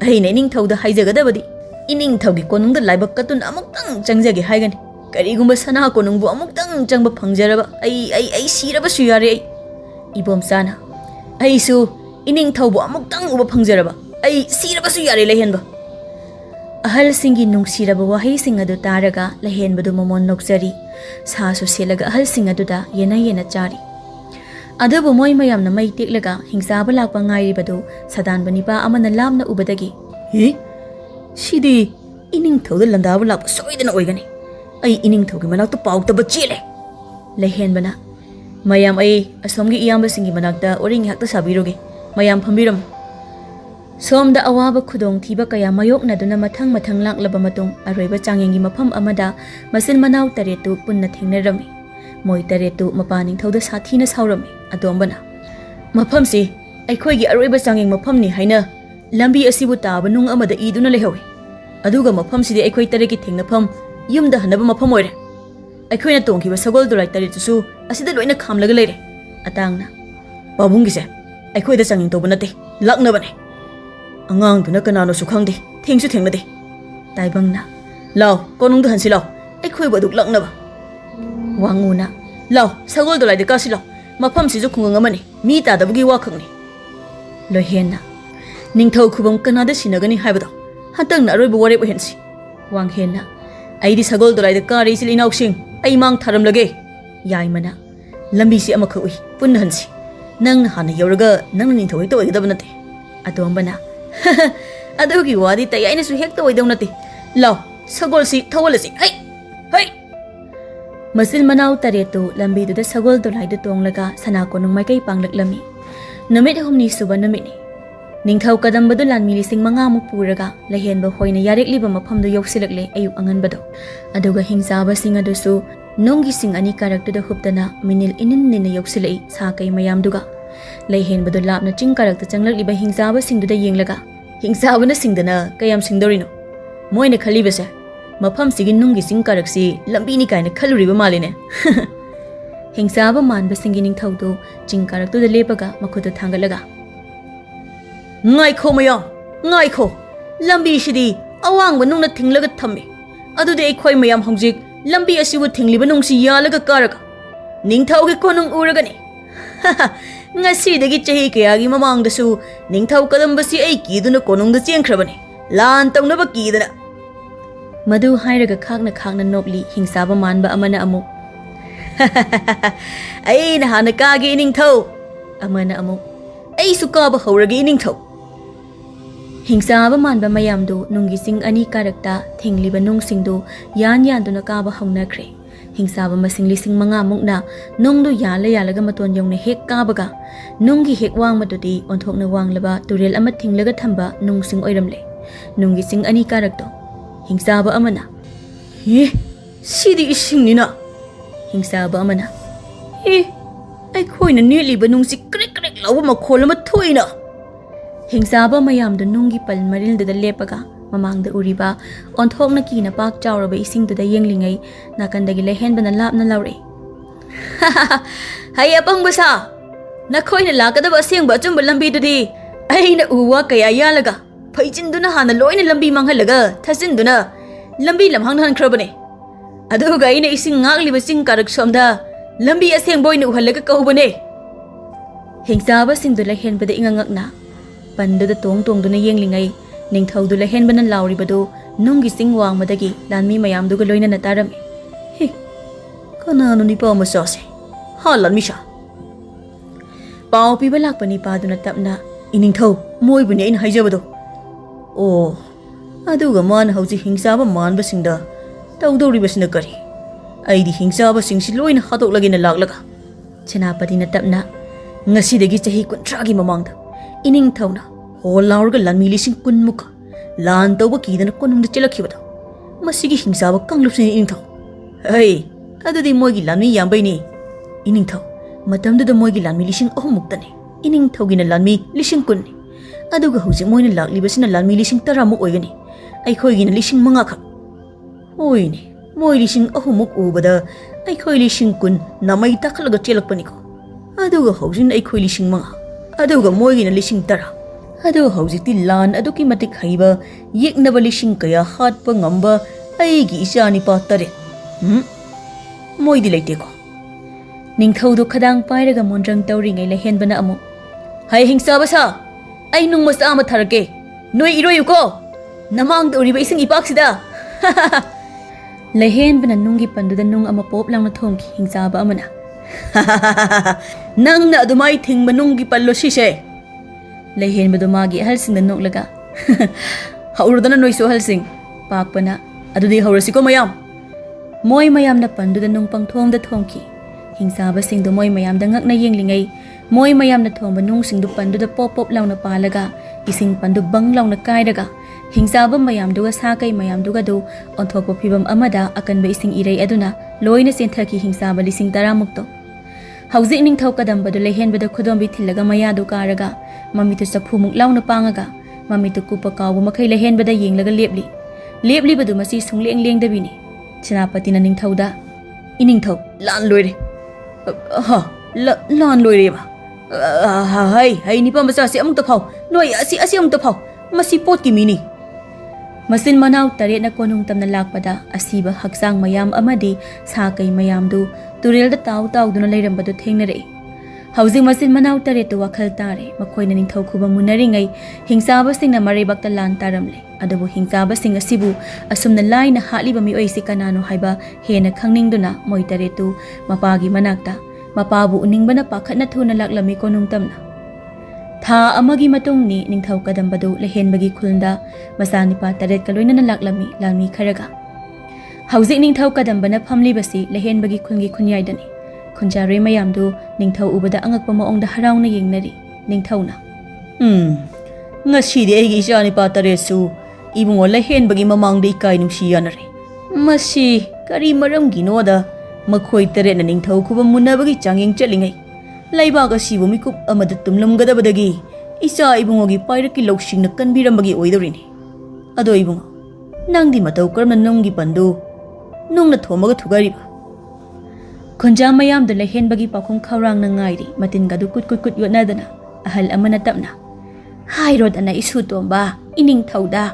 ꯑꯩꯅ ꯏꯅꯤꯡꯊꯧꯗ ꯍꯥꯏꯖꯒꯗꯕꯗꯤ ꯏꯅꯤꯡꯊꯧꯒꯤ ꯀꯣꯅꯨꯡꯗ ꯂꯥꯏꯕꯛ ꯀꯠꯇꯨꯅ ꯑꯃꯨꯛꯇꯪ ꯆꯪꯖꯒꯦ ꯍꯥꯏꯒꯅꯤ ꯀꯔꯤꯒꯨꯝꯕ ꯁꯅꯥ ꯀꯣꯅꯨꯡꯕꯨ ꯑꯃꯨꯛꯇꯪ ꯆꯪꯕ ꯐꯪꯖꯔꯕ ꯑꯩ ꯁꯤꯔꯕꯁꯨ ꯌꯥꯔꯦ ꯑꯩ ꯏꯕꯣꯝꯆꯥꯅ ꯑꯩꯁꯨ ꯏꯅꯤꯡꯊꯧꯕꯨ ꯑꯃꯨꯛꯇꯪ ꯎꯕ ꯐꯪꯖꯔꯕ ꯑꯩ ꯁꯤꯔꯕꯁꯨ ꯌꯥꯔꯦ ꯂꯩꯍꯦꯟꯕ ꯑꯍꯜꯁꯤꯡꯒꯤ ꯅꯨꯡꯁꯤꯔꯕ ꯋꯥꯍꯩꯁꯤꯡ ꯑꯗꯨ ꯇꯥꯔꯒ ꯂꯩꯍꯦꯟꯕꯗꯨ ꯃꯃꯣꯟ ꯅꯣꯛꯆꯔꯤ ꯁꯥꯁꯨ ꯁꯦꯠꯂꯒ ꯑꯍꯜꯁꯤꯡ ꯑꯗꯨꯗ ꯌꯦꯟꯅ ꯆꯥꯔꯤ ꯑꯗꯨꯕꯨ ꯃꯣꯏ ꯃꯌꯥꯝꯅ ꯃꯩ ꯇꯦꯛꯂꯒ ꯍꯤꯡꯆꯥꯕ ꯂꯥꯛꯄ ꯉꯥꯏꯔꯤꯕꯗꯨ ꯁꯗꯥꯟꯕ ꯅꯤꯄꯥ ꯑꯃꯅ ꯂꯥꯞꯅ ꯎꯕꯗꯒꯤ ꯁꯤꯗꯤ ꯏꯅꯤꯡꯊꯧꯗ ꯂꯥꯟꯗꯥꯕ ꯂꯥꯛꯄ ꯁꯣꯏꯗꯅ ꯑꯣꯏꯒꯅꯤ ꯑꯩ ꯏꯅꯤꯡꯊꯧꯒꯤ ꯃꯅꯥꯛꯇ ꯄꯥꯎꯇꯕ ꯆꯦꯜꯂꯦ ꯂꯩꯍꯦꯟꯕꯅ ꯃꯌꯥꯝ ꯑꯩ ꯑꯁꯣꯝꯒꯤ ꯏꯌꯥꯝꯕꯁꯤꯡꯒꯤ ꯃꯅꯥꯛꯇ ꯋꯥꯔꯤ ꯉꯥꯏꯍꯥꯛꯇ ꯁꯥꯕꯤꯔꯨꯒꯦ ꯃꯌꯥꯝ ꯐꯝꯕꯤꯔꯝꯃꯨ ꯁꯣꯝꯗ ꯑꯋꯥꯕ ꯈꯨꯗꯣꯡꯊꯤꯕ ꯀꯌꯥ ꯃꯥꯌꯣꯛꯅꯗꯨꯅ ꯃꯊꯪ ꯂꯥꯛꯂꯕ ꯃꯇꯨꯡ ꯑꯔꯣꯏꯕ ꯆꯥꯡꯌꯦꯡꯒꯤ ꯃꯐꯝ ꯑꯃꯗ ꯃꯆꯤꯟ ꯃꯅꯥꯎ ꯇꯔꯦꯠꯇꯨ ꯄꯨꯟꯅ ꯊꯦꯡꯅꯔꯝꯃꯤ ꯃꯣꯏ ꯇꯔꯦꯠꯇꯨ ꯃꯄꯥ ꯅꯤꯡꯊꯧꯗ ꯁꯥꯊꯤꯅ ꯁꯥꯎꯔꯝꯃꯤ ꯑꯇꯣꯝꯕꯅ ꯃꯐꯝꯁꯤ ꯑꯩꯈꯣꯏꯒꯤ ꯑꯔꯣꯏꯕ ꯆꯥꯡꯌꯦꯡ ꯃꯐꯝꯅꯤ ꯍꯥꯏꯅ ꯂꯝꯕꯤ ꯑꯁꯤꯕꯨ ꯇꯥꯕ ꯅꯨꯡ ꯑꯃꯗ ꯏꯗꯨꯅ ꯂꯩꯍꯧꯏ ꯑꯗꯨꯒ ꯃꯐꯝꯁꯤꯗꯤ ꯑꯩꯈꯣꯏ ꯇꯔꯦꯠꯀꯤ ꯊꯦꯡꯅꯐꯝ ꯌꯨꯝꯗ ꯍꯟꯅꯕ ꯃꯐꯝ ꯑꯣꯏꯔꯦ ꯑꯩꯈꯣꯏꯅ ꯇꯣꯡꯈꯤꯕ ꯁꯒꯣꯜ ꯗꯣꯂꯥꯏ ꯇꯔꯦꯠꯇꯨꯁꯨ ꯑꯁꯤꯗ ꯂꯣꯏꯅ ꯈꯥꯝꯂꯒ ꯂꯩꯔꯦ ꯑꯇꯥꯡꯅ ꯄꯥꯕꯨꯡꯒꯤꯁꯦ ꯑꯩꯈꯣꯏꯗ ꯆꯥꯡꯌꯦꯡ ꯇꯧꯕ ꯅꯠꯇꯦ ꯂꯥꯛꯅꯕꯅꯦ ꯑꯉꯥꯡꯗꯨꯅ ꯀꯅꯥꯅꯣꯁꯨ ꯈꯪꯗꯦ ꯊꯦꯡꯁꯨ ꯊꯦꯡꯅꯗꯦ ꯇꯥꯏꯕꯪꯅ ꯂꯥꯎ ꯀꯣꯅꯨꯡꯗ ꯍꯟꯁꯤ ꯂꯥꯎ ꯑꯩꯈꯣꯏꯕꯨ ꯑꯗꯨꯛ ꯂꯥꯛꯅꯕ ꯋꯥꯡꯉꯨꯅ ꯂꯥꯎ ꯁꯒꯣꯜ ꯗꯣꯂꯥꯏꯗ ꯀꯥꯁꯤ ꯂꯥꯎ ꯃꯐꯝꯁꯤꯁꯨ ꯈꯨꯡꯒꯪ ꯑꯃꯅꯤ ꯃꯤ ꯇꯥꯗꯕꯒꯤ ꯋꯥꯈꯛꯅꯤ ꯂꯣꯏꯍꯦꯟꯅ ꯅꯤꯡꯊꯧ ꯈꯨꯕꯝ ꯀꯅꯥꯗ ꯁꯤꯟꯅꯒꯅꯤ ꯍꯥꯏꯕꯗꯣ ꯍꯟꯇꯛꯅ ꯑꯔꯣꯏꯕ ꯋꯥꯔꯦꯞ ꯑꯣꯏꯍꯟꯁꯤ ꯋꯥꯡꯍꯦꯟꯅ ꯑꯩꯗꯤ ꯁꯒꯣꯜ ꯗꯣꯂꯥꯏꯗ ꯀꯥꯔꯦ ꯏꯆꯤꯜ ꯏꯅꯥꯎꯁꯤꯡ ꯑꯩ ꯃꯥꯡ ꯊꯥꯔꯝꯂꯒꯦ ꯌꯥꯏꯃꯅ ꯂꯝꯕꯤꯁꯤ ꯑꯃꯈꯛ ꯎꯏ ꯄꯨꯟꯅ ꯍꯟꯁꯤ ꯅꯪꯅ ꯍꯥꯟꯅ ꯌꯧꯔꯒ ꯅꯪꯅ ꯅꯤꯡꯊꯧ ꯍꯦꯛꯇ ꯑꯣꯏꯒꯗꯕ ꯅꯠꯇꯦ ꯑꯇꯣꯝꯕꯅ ꯑꯗꯨꯒꯤ ꯋꯥꯗꯤ ꯇꯌꯥꯏꯅꯁꯨ ꯍꯦꯛꯇ ꯑꯣꯏꯗꯧ ꯅꯠꯇꯦ ꯂꯥꯎ ꯁꯒꯣꯜꯁꯤ ꯊꯧꯍꯜꯂꯁꯤ ꯍꯩ ꯃꯆꯤꯟ ꯃꯅꯥꯎ ꯇꯔꯦꯠꯇꯨ ꯂꯝꯕꯤꯗꯨꯗ ꯁꯒꯣꯜ ꯗꯣꯂꯥꯏꯗ ꯇꯣꯡꯂꯒ ꯁꯅꯥ ꯀꯣꯅꯨꯡ ꯃꯥꯏꯀꯩ ꯄꯥꯡꯂꯛꯂꯝꯃꯤ ꯅꯨꯃꯤꯠ 6ꯅꯤ ꯁꯨꯕ ꯅꯨꯃꯤꯠꯅꯤ ꯅꯤꯡꯊꯧ ꯀꯗꯝꯕꯗꯨ ꯂꯥꯟꯃꯤ 5,000ꯃꯨꯛ ꯄꯨꯔꯒ ꯂꯩꯍꯦꯟꯕ ꯍꯣꯏꯅ ꯌꯥꯔꯦꯛꯂꯤꯕ ꯃꯐꯝꯗꯨ ꯌꯧꯁꯤꯜꯂꯛꯂꯦ ꯑꯌꯨꯛ ꯑꯉꯟꯕꯗꯣ ꯑꯗꯨꯒ ꯍꯤꯡꯆꯥꯕꯁꯤꯡ ꯑꯗꯨꯁꯨ ꯅꯨꯡꯒꯤ ꯆꯤꯡ ꯑꯅꯤ ꯀꯥꯔꯛꯇꯨꯗ ꯍꯨꯞꯇꯅ ꯃꯤꯅꯤꯜ ꯏꯅꯤꯟ ꯌꯧꯁꯤꯜꯂꯛꯏ ꯁꯥ ꯀꯩ ꯃꯌꯥꯝꯗꯨꯒ ꯂꯩꯍꯦꯟꯕꯗꯨ ꯂꯥꯞꯅ ꯆꯤꯡ ꯀꯥꯔꯛꯇ ꯆꯪꯂꯛꯂꯤꯕ ꯍꯤꯡꯆꯥꯕꯁꯤꯡꯗꯨꯗ ꯌꯦꯡꯂꯒ ꯍꯤꯡꯆꯥꯕꯅ ꯁꯤꯡꯗꯅ ꯀꯌꯥꯝ ꯁꯤꯡꯗꯧꯔꯤꯅꯣ ꯃꯣꯏꯅ ꯈꯜꯂꯤꯕꯁꯦ ꯃꯐꯝꯁꯤꯒꯤ ꯅꯨꯡꯒꯤ ꯆꯤꯡ ꯀꯥꯔꯛꯁꯤ ꯂꯝꯕꯤꯅꯤ ꯀꯥꯏꯅ ꯈꯜꯂꯨꯔꯤꯕ ꯃꯥꯜꯂꯤꯅꯦ ꯍꯤꯡꯆꯥꯕ ꯃꯥꯟꯕꯁꯤꯡꯒꯤ ꯅꯤꯡꯊꯧꯗꯨ ꯆꯤꯡ ꯀꯥꯔꯛꯇꯨꯗ ꯂꯦꯞꯄꯒ ꯃꯈꯨꯠꯇꯨ ꯊꯥꯡꯒꯠꯂꯒ ꯉꯥꯏꯈꯣ ꯃꯌꯥꯝ ꯉꯥꯏꯈꯣ ꯂꯝꯕꯤꯁꯤꯗꯤ ꯑꯋꯥꯡꯕ ꯅꯨꯡꯅ ꯊꯤꯡꯂꯒ ꯊꯝꯃꯤ ꯑꯗꯨꯗꯤ ꯑꯩꯈꯣꯏ ꯃꯌꯥꯝ ꯍꯧꯖꯤꯛ ꯂꯝꯕꯤ ꯑꯁꯤꯕꯨ ꯊꯤꯡꯂꯤꯕ ꯅꯨꯡꯁꯤ ꯌꯥꯜꯂꯒ ꯀꯥꯔꯒ ꯅꯤꯡꯊꯧꯒꯤ ꯀꯣꯅꯨꯡ ꯎꯔꯒꯅꯤ Ngasidagi chahi kayagi mamangdasu Ningthou kadambasi ai kiduna konungda chengkhrabani lan tawnaba kidana Madu hairaga khakna nopli hingsaba manba amana amuk ai na hana kagi Ningthou amana amuk ai sukaba hauragi Ningthou Hingsaba manba mayamdu nungi sing ani karakta thingliba nungsingdu yan duna kaba haunakre Hingsaba masing lising mga mukna nungdu yalaga maton yongna hek kabaga nungi hek wang matudi onthokna wanglaba turel ama thinglaga thamba nungsing oiramle nungi sing ani karakto Hingsaba amana sidi isingnina Hingsaba amana ai khoina neliba nungsi krek krek lawa makhol ama thoina Hingsaba mayamdu nungi pal marilda lepaga mamangda uriba onthokna kina pak chawraba isingduda yenglingai nakandagi lehenbana lapna laure hai apangbasa nakhoina lakadaba asengba achumba lambi dudi aina uwa kaya yalaga phaijinduna hana loina lambi manghalaga thasinduna lambi lamhang hankrabane aduga aina ising ngagliba sing karak somda lambi asengboina uhalaga kahubane Hingsaba singdu lehenbada ingangakna panduda tongduna yenglingai Ningthou du lehenbana lauribadu nungi sing wangmadagi lanmi mayamduga loina natarami kanano ni pa masase halan misha pau piba lakpani paduna tapna Ningthou moibuni aina haijabado aduga man hauji hingsaba manba singda tawdoribasina kari aidi hingsaba singsi loina hatoklagina laklaga Senapati na tapna ngasidagi chahi 30 gi mamangda Ningthou na Hollaurga lanmi lising kunmuka lan tawba kidana konungda chelakibado masigi hingsaba kanglupsini Ningthou adudi moigi lanmi yambaini Ningthou matamduda moigi lanmi lising ahumuktane Ningthou gina lanmi lising kunni aduga hauji moina laklibasina lanmi lising 10 mu oigani aikhoi gina lising 5 khak oine moi lising ahumuk ubada aikhoi lising kun namai takhalaga chelakpaniko aduga haujin aikhoi lising 5 aduga moi gina lising 10 Ado haujiti lan aduki matik haiba yeknaba lising kaya hatpa ngamba aigi isani pa taret moidi leite ko Ningthou do khadang pairaga mondrang tawringai lehenbana amu hai hingsaba sa ai nung masa ama tharake noi iroyu ko namang doriba ising ipaksida lehenbana nungi panduda nung ama pop lang na thongki hingsaba amana nang na adumai thing manungi pallo sise Lehenbado magi halsing na noklaga haurudana noiso halsing pakpana adudi haurasiko mayam moi mayam na panduda nung pangthongda thongki hingsaba singdo moi mayam da ngakna yenglingai moi mayam na thongba nung singdo panduda pop launa palaga ising pandu bang launa kairaga hingsaba mayam duga sakai mayam duga do onthokpa phibam amada akanba ising irai aduna loina senthaki hingsaba lising 10 mukto Hauzik Ningthou kadambadu lehenbada khodombi thillaga mayadu karaga mamitu saphumuk launa pangaga mamitu kupa kawbu makhai lehenbada yenglaga lepli badu masi sungleng lengdabini Senapati na Ningthou da Ningthou lan loire lan loire ba hai ni pa masa si amuk ta phau noi asi amuk ta phau masi pot ki mini Masin manaw taret na konung tamna lakpada asiba haksang mayam amadi sakai mayam du turil da taw duna leirambadu thengnare Haujing masin manaw taret tu wakhal tare makhoi na Ningthou khuba munaringai hingsaba singna marebakta lan taramle adabu hingsaba sing asibu asumna laina haliba mi oisi kanano haiba hena khangningduna moi taret tu mapagi manakta mapabu uningbana pakhatna thuna laklami konung tamna Tha amagi matong ni Ningthou kadambadu lehenbagi khulda masanipa taret kaloina na laklami lalmi kharaga Haujik Ningthou kadambana phamli basi lehenbagi khulgi khunyaidani khunjare mayamdu Ningthou ubada angakpa maongda harauna yengnari Ningthou na ngasi de igi janipa taret su ibungo lehenbagi mamangde ikai nungsi yanare masi kari maramgi noda makhoi taret na Ningthou khuba munabagi changeng chalingai Laibaga sibu mikup amada tumlamgadabadagi isa ibungogi pairaki lawsingna kanbirambagi oidorini ado ibungo nangdi matau karamna nunggi pandu nungna thomaga thugariba khonja mayam da lehenbagi pakhum khawrang na ngairi matin gadu kut yonadana ahal amana tapna hairod ana isu tomba Ningthou da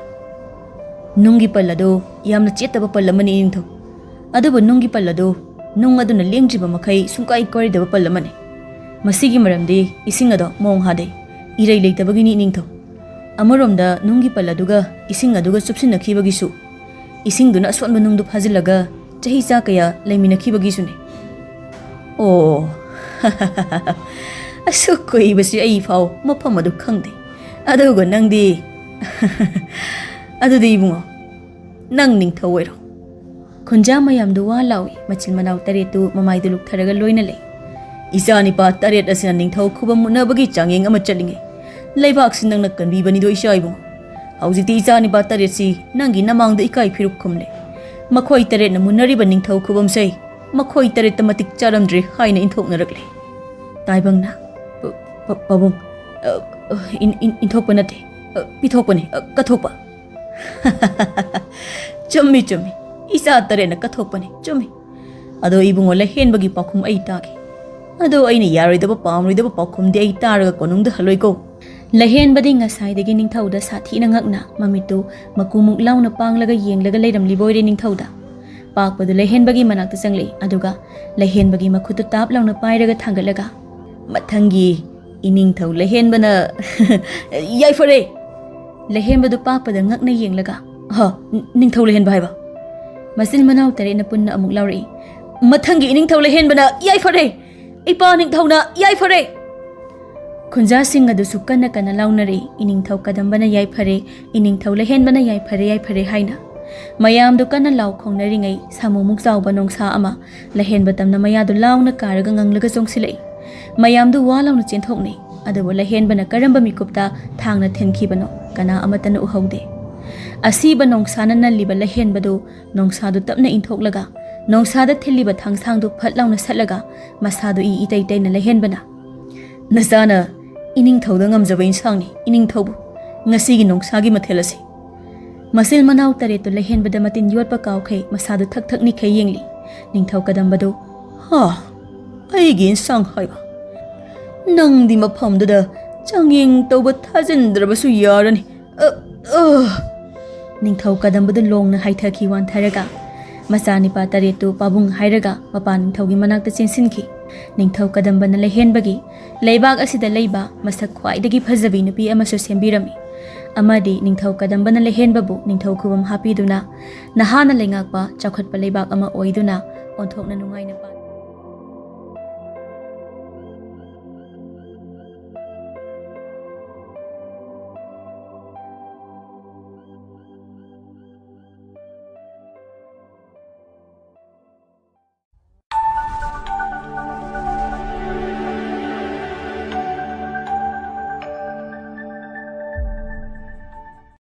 nunggi pallado yamna chetaba pallamani Ningthou adubu nunggi pallado nung aduna lengjiba makai sungkai koridaba pallamani ꯃꯁꯤꯒꯤ ꯃꯔꯝꯗꯤ ꯏꯁꯤꯡ ꯑꯗꯣ ꯃꯑꯣꯡ ꯍꯥꯗꯦ ꯏꯔꯩ ꯂꯩꯇꯕꯒꯤꯅꯤ ꯅꯤꯡꯊꯧ ꯑꯃꯔꯣꯝꯗ ꯅꯨꯡꯒꯤ ꯄꯜ ꯑꯗꯨꯒ ꯏꯁꯤꯡ ꯑꯗꯨꯒ ꯆꯨꯞꯁꯤꯟꯅꯈꯤꯕꯒꯤꯁꯨ ꯏꯁꯤꯡꯗꯨꯅ ꯑꯁꯣꯟꯕ ꯅꯨꯡꯗꯨ ꯐꯥꯖꯤꯜꯂꯒ ꯆꯍꯤ ꯆꯥ ꯀꯌꯥ ꯂꯩꯃꯤꯟꯅꯈꯤꯕꯒꯤꯁꯨꯅꯤ ꯑꯣ ꯑꯁꯨꯛ ꯀꯨꯏꯕꯁꯤ ꯑꯩ ꯐꯥꯎ ꯃꯐꯝ ꯑꯗꯨ ꯈꯪꯗꯦ ꯑꯗꯨꯒ ꯅꯪꯗꯤ ꯑꯗꯨꯗꯤ ꯏꯕꯨꯡꯉꯣ ꯅꯪ ꯅꯤꯡꯊꯧ ꯑꯣꯏꯔꯣ ꯈꯨꯟꯖꯥ ꯃꯌꯥꯝꯗꯨ ꯋꯥ ꯂꯥꯎꯏ ꯃꯆꯤꯟ ꯃꯅꯥꯎ ꯇꯔꯦꯠꯇꯨ ꯃꯃꯥꯏꯗꯨ ꯂꯨꯛꯊꯔꯒ ꯂꯣꯏꯅ ꯂꯩ ꯏꯆꯥꯅꯤꯄꯥ ꯇꯔꯦꯠ ꯑꯁꯤꯅ ꯅꯤꯡꯊꯧ ꯈꯨꯕꯝ ꯃꯨꯠꯅꯕꯒꯤ ꯆꯥꯡꯌꯦꯡ ꯑꯃ ꯆꯠꯂꯤꯉꯩ ꯂꯩꯕꯥꯛꯁꯤ ꯅꯪꯅ ꯀꯟꯕꯤꯕꯅꯤꯗꯣ ꯏꯆꯥ ꯏꯕꯨꯡꯉꯣ ꯍꯧꯖꯤꯛꯇꯤ ꯏꯆꯥꯅꯤꯄꯥ ꯇꯔꯦꯠꯁꯤ ꯅꯪꯒꯤ ꯅꯃꯥꯡꯗ ꯏꯀꯥꯏ ꯐꯤꯔꯨꯛ ꯈꯨꯝꯂꯦ ꯃꯈꯣꯏ ꯇꯔꯦꯠꯅ ꯃꯨꯟꯅꯔꯤꯕ ꯅꯤꯡꯊꯧ ꯈꯨꯕꯝꯁꯦ ꯃꯈꯣꯏ ꯇꯔꯦꯠꯇ ꯃꯇꯤꯛ ꯆꯥꯔꯝꯗ꯭ꯔꯦ ꯍꯥꯏꯅ ꯏꯟꯊꯣꯛꯅꯔꯛꯂꯦ ꯇꯥꯏꯕꯪꯅ ꯄꯥꯕꯨꯡ ꯏꯟꯊꯣꯛꯄ ꯅꯠꯇꯦ ꯄꯤꯊꯣꯛꯄꯅꯤ ꯀꯠꯊꯣꯛꯄ ꯆꯨꯝꯃꯤ ꯆꯨꯝꯃꯤ ꯏꯆꯥ ꯇꯔꯦꯠꯅ ꯀꯠꯊꯣꯛꯄꯅꯤ ꯆꯨꯝꯃꯤ ꯑꯗꯣ ꯏꯕꯨꯡꯉꯣ ꯂꯩꯍꯦꯟꯕꯒꯤ ꯄꯥꯎꯈꯨꯝ ꯑꯩ ꯇꯥꯒꯦ ꯑꯗꯣ ꯑꯩꯅ ꯌꯥꯔꯣꯏꯗꯕ ꯄꯥꯝꯔꯣꯏꯗꯕ ꯄꯥꯎꯈꯨꯝꯗꯤ ꯑꯩ ꯇꯥꯔꯒ ꯀꯣꯅꯨꯡꯗ ꯍꯜꯂꯣꯏꯀꯣ ꯂꯩꯍꯦꯟꯕꯗꯤ ꯉꯁꯥꯏꯗꯒꯤ ꯅꯤꯡꯊꯧꯗ ꯁꯥꯊꯤꯅ ꯉꯛꯅ ꯃꯃꯤꯠꯇꯨ ꯃꯀꯨꯃꯨꯛ ꯂꯥꯎꯅ ꯄꯥꯡꯂꯒ ꯌꯦꯡꯂꯒ ꯂꯩꯔꯝꯂꯤꯕꯣꯏꯔꯦ ꯅꯤꯡꯊꯧꯗ ꯄꯥꯛꯄꯗꯨ ꯂꯩꯍꯦꯟꯕꯒꯤ ꯃꯅꯥꯛꯇ ꯆꯪꯂꯛꯏ ꯑꯗꯨꯒ ꯂꯩꯍꯦꯟꯕꯒꯤ ꯃꯈꯨꯠꯇꯨ ꯇꯥꯞ ꯂꯥꯎꯅ ꯄꯥꯏꯔꯒ ꯊꯥꯡꯒꯠꯂꯒ ꯃꯊꯪꯒꯤ ꯏꯅꯤꯡꯊꯧ ꯂꯩꯍꯦꯟꯕꯅ ꯌꯥꯏꯐꯔꯦ ꯂꯩꯍꯦꯟꯕꯗꯨ ꯄꯥꯛꯄꯗ ꯉꯛꯅ ꯌꯦꯡꯂꯒ ꯅꯤꯡꯊꯧ ꯂꯩꯍꯦꯟꯕ ꯍꯥꯏꯕ ꯃꯆꯤꯟ ꯃꯅꯥꯎ ꯇꯔꯦꯠꯅ ꯄꯨꯟꯅ ꯑꯃꯨꯛ ꯂꯥꯎꯔꯛꯏ ꯃꯊꯪꯒꯤ ꯏꯅꯤꯡꯊꯧ ꯂꯩꯍꯦꯟꯕꯅ ꯌꯥꯏꯐꯔꯦ ꯏꯄꯥ ꯅꯤꯡꯊꯧꯅ ꯌꯥꯏꯐꯔꯦ ꯈꯨꯟꯖꯥꯁꯤꯡ ꯑꯗꯨꯁꯨ ꯀꯟꯅ ꯀꯟꯅ ꯂꯥꯎꯅꯔꯛꯏ ꯏꯅꯤꯡꯊꯧ ꯀꯗꯝꯕꯅ ꯌꯥꯏꯐꯔꯦ ꯏꯅꯤꯡꯊꯧ ꯂꯩꯍꯦꯟꯕꯅ ꯌꯥꯏꯐꯔꯦ ꯌꯥꯏꯐꯔꯦ ꯍꯥꯏꯅ ꯃꯌꯥꯝꯗꯨ ꯀꯟꯅ ꯂꯥꯎ ꯈꯣꯡꯅꯔꯤꯉꯩ ꯁꯥꯃꯨꯃꯨꯛ ꯆꯥꯎꯕ ꯅꯣꯡꯁꯥ ꯑꯃ ꯂꯩꯍꯦꯟꯕ ꯇꯝꯅ ꯃꯌꯥꯗꯨ ꯂꯥꯎꯅ ꯀꯥꯔꯒ ꯉꯪꯂꯒ ꯆꯣꯡꯁꯤꯜꯂꯛꯏ ꯃꯌꯥꯝꯗꯨ ꯋꯥ ꯂꯥꯎꯅ ꯆꯦꯟꯊꯣꯛꯅꯩ ꯑꯗꯨꯕꯨ ꯂꯩꯍꯦꯟꯕꯅ ꯀꯔꯝꯕ ꯃꯤꯀꯨꯞꯇ ꯊꯥꯡꯅ ꯊꯤꯟꯈꯤꯕꯅꯣ ꯀꯅꯥ ꯑꯃꯠꯇꯅ ꯎꯍꯧꯗꯦ ꯑꯁꯤꯕ ꯅꯣꯡꯁꯥꯅ ꯅꯜꯂꯤꯕ ꯂꯩꯍꯦꯟꯕꯗꯨ ꯅꯣꯡꯁꯥꯗꯨ ꯇꯞꯅ ꯏꯟꯊꯣꯛꯂꯒ ꯅꯣꯡꯁꯥꯗ ꯊꯤꯜꯂꯤꯕ ꯊꯥꯡꯁꯥꯡꯗꯨ ꯐꯠ ꯂꯥꯎꯅ ꯁꯠꯂꯒ ꯃꯁꯥꯗꯨ ꯏꯇꯩ ꯇꯩꯅ ꯂꯩꯍꯦꯟꯕꯅ ꯅꯆꯥꯅ ꯏꯅꯤꯡꯊꯧꯗ ꯉꯝꯖꯕ ꯏꯟꯁꯥꯡꯅꯤ ꯏꯅꯤꯡꯊꯧꯕꯨ ꯉꯁꯤꯒꯤ ꯅꯣꯡꯁꯥꯒꯤ ꯃꯊꯦꯜ ꯑꯁꯤ ꯃꯆꯤꯜ ꯃꯅꯥꯎ ꯇꯔꯦꯠꯇꯨ ꯂꯩꯍꯦꯟꯕꯗ ꯃꯇꯤꯟ ꯌꯣꯠꯄ ꯀꯥꯎꯈꯩ ꯃꯁꯥꯗꯨ ꯊꯛ ꯊꯛ ꯅꯤꯛꯈꯩ ꯌꯦꯡꯂꯤ ꯅꯤꯡꯊꯧ ꯀꯗꯝꯕꯗꯨ ꯑꯩꯒꯤ ꯏꯟꯁꯥꯡ ꯍꯥꯏꯕ ꯅꯪꯗꯤ ꯃꯐꯝꯗꯨꯗ ꯆꯥꯡꯌꯦꯡ ꯇꯧꯕ ꯊꯥꯖꯤꯟꯗ꯭ꯔꯕꯁꯨ ꯌꯥꯔꯅꯤ ꯅꯤꯡꯊꯧ ꯀꯗꯝꯕꯗꯨ ꯂꯣꯡꯅ ꯍꯥꯏꯊꯈꯤ ꯋꯥꯟꯊꯔꯒ ꯃꯆꯥꯅꯤꯄꯥ ꯇꯔꯦꯠꯇꯨ ꯄꯥꯕꯨꯡ ꯍꯥꯏꯔꯒ ꯃꯄꯥ ꯅꯤꯡꯊꯧꯒꯤ ꯃꯅꯥꯛꯇ ꯆꯦꯟꯁꯤꯟꯈꯤ ꯅꯤꯡꯊꯧ ꯀꯗꯝꯕꯅ ꯂꯩꯍꯦꯟꯕꯒꯤ ꯂꯩꯕꯥꯛ ꯑꯁꯤꯗ ꯂꯩꯕ ꯃꯁꯛ ꯈ꯭ꯋꯥꯏꯗꯒꯤ ꯐꯖꯕꯤ ꯅꯨꯄꯤ ꯑꯃꯁꯨ ꯁꯦꯝꯕꯤꯔꯝꯃꯤ ꯑꯃꯗꯤ ꯅꯤꯡꯊꯧ ꯀꯗꯝꯕꯅ ꯂꯩꯍꯦꯟꯕꯕꯨ ꯅꯤꯡꯊꯧ ꯈꯨꯕꯝ ꯍꯥꯞꯄꯤꯗꯨꯅ ꯅꯍꯥꯅ ꯂꯩꯉꯥꯛꯄ ꯆꯥꯎꯈꯠꯄ ꯂꯩꯕꯥꯛ ꯑꯃ ꯑꯣꯏꯗꯨꯅ ꯑꯣꯟꯊꯣꯛꯅ ꯅꯨꯡꯉꯥꯏꯅ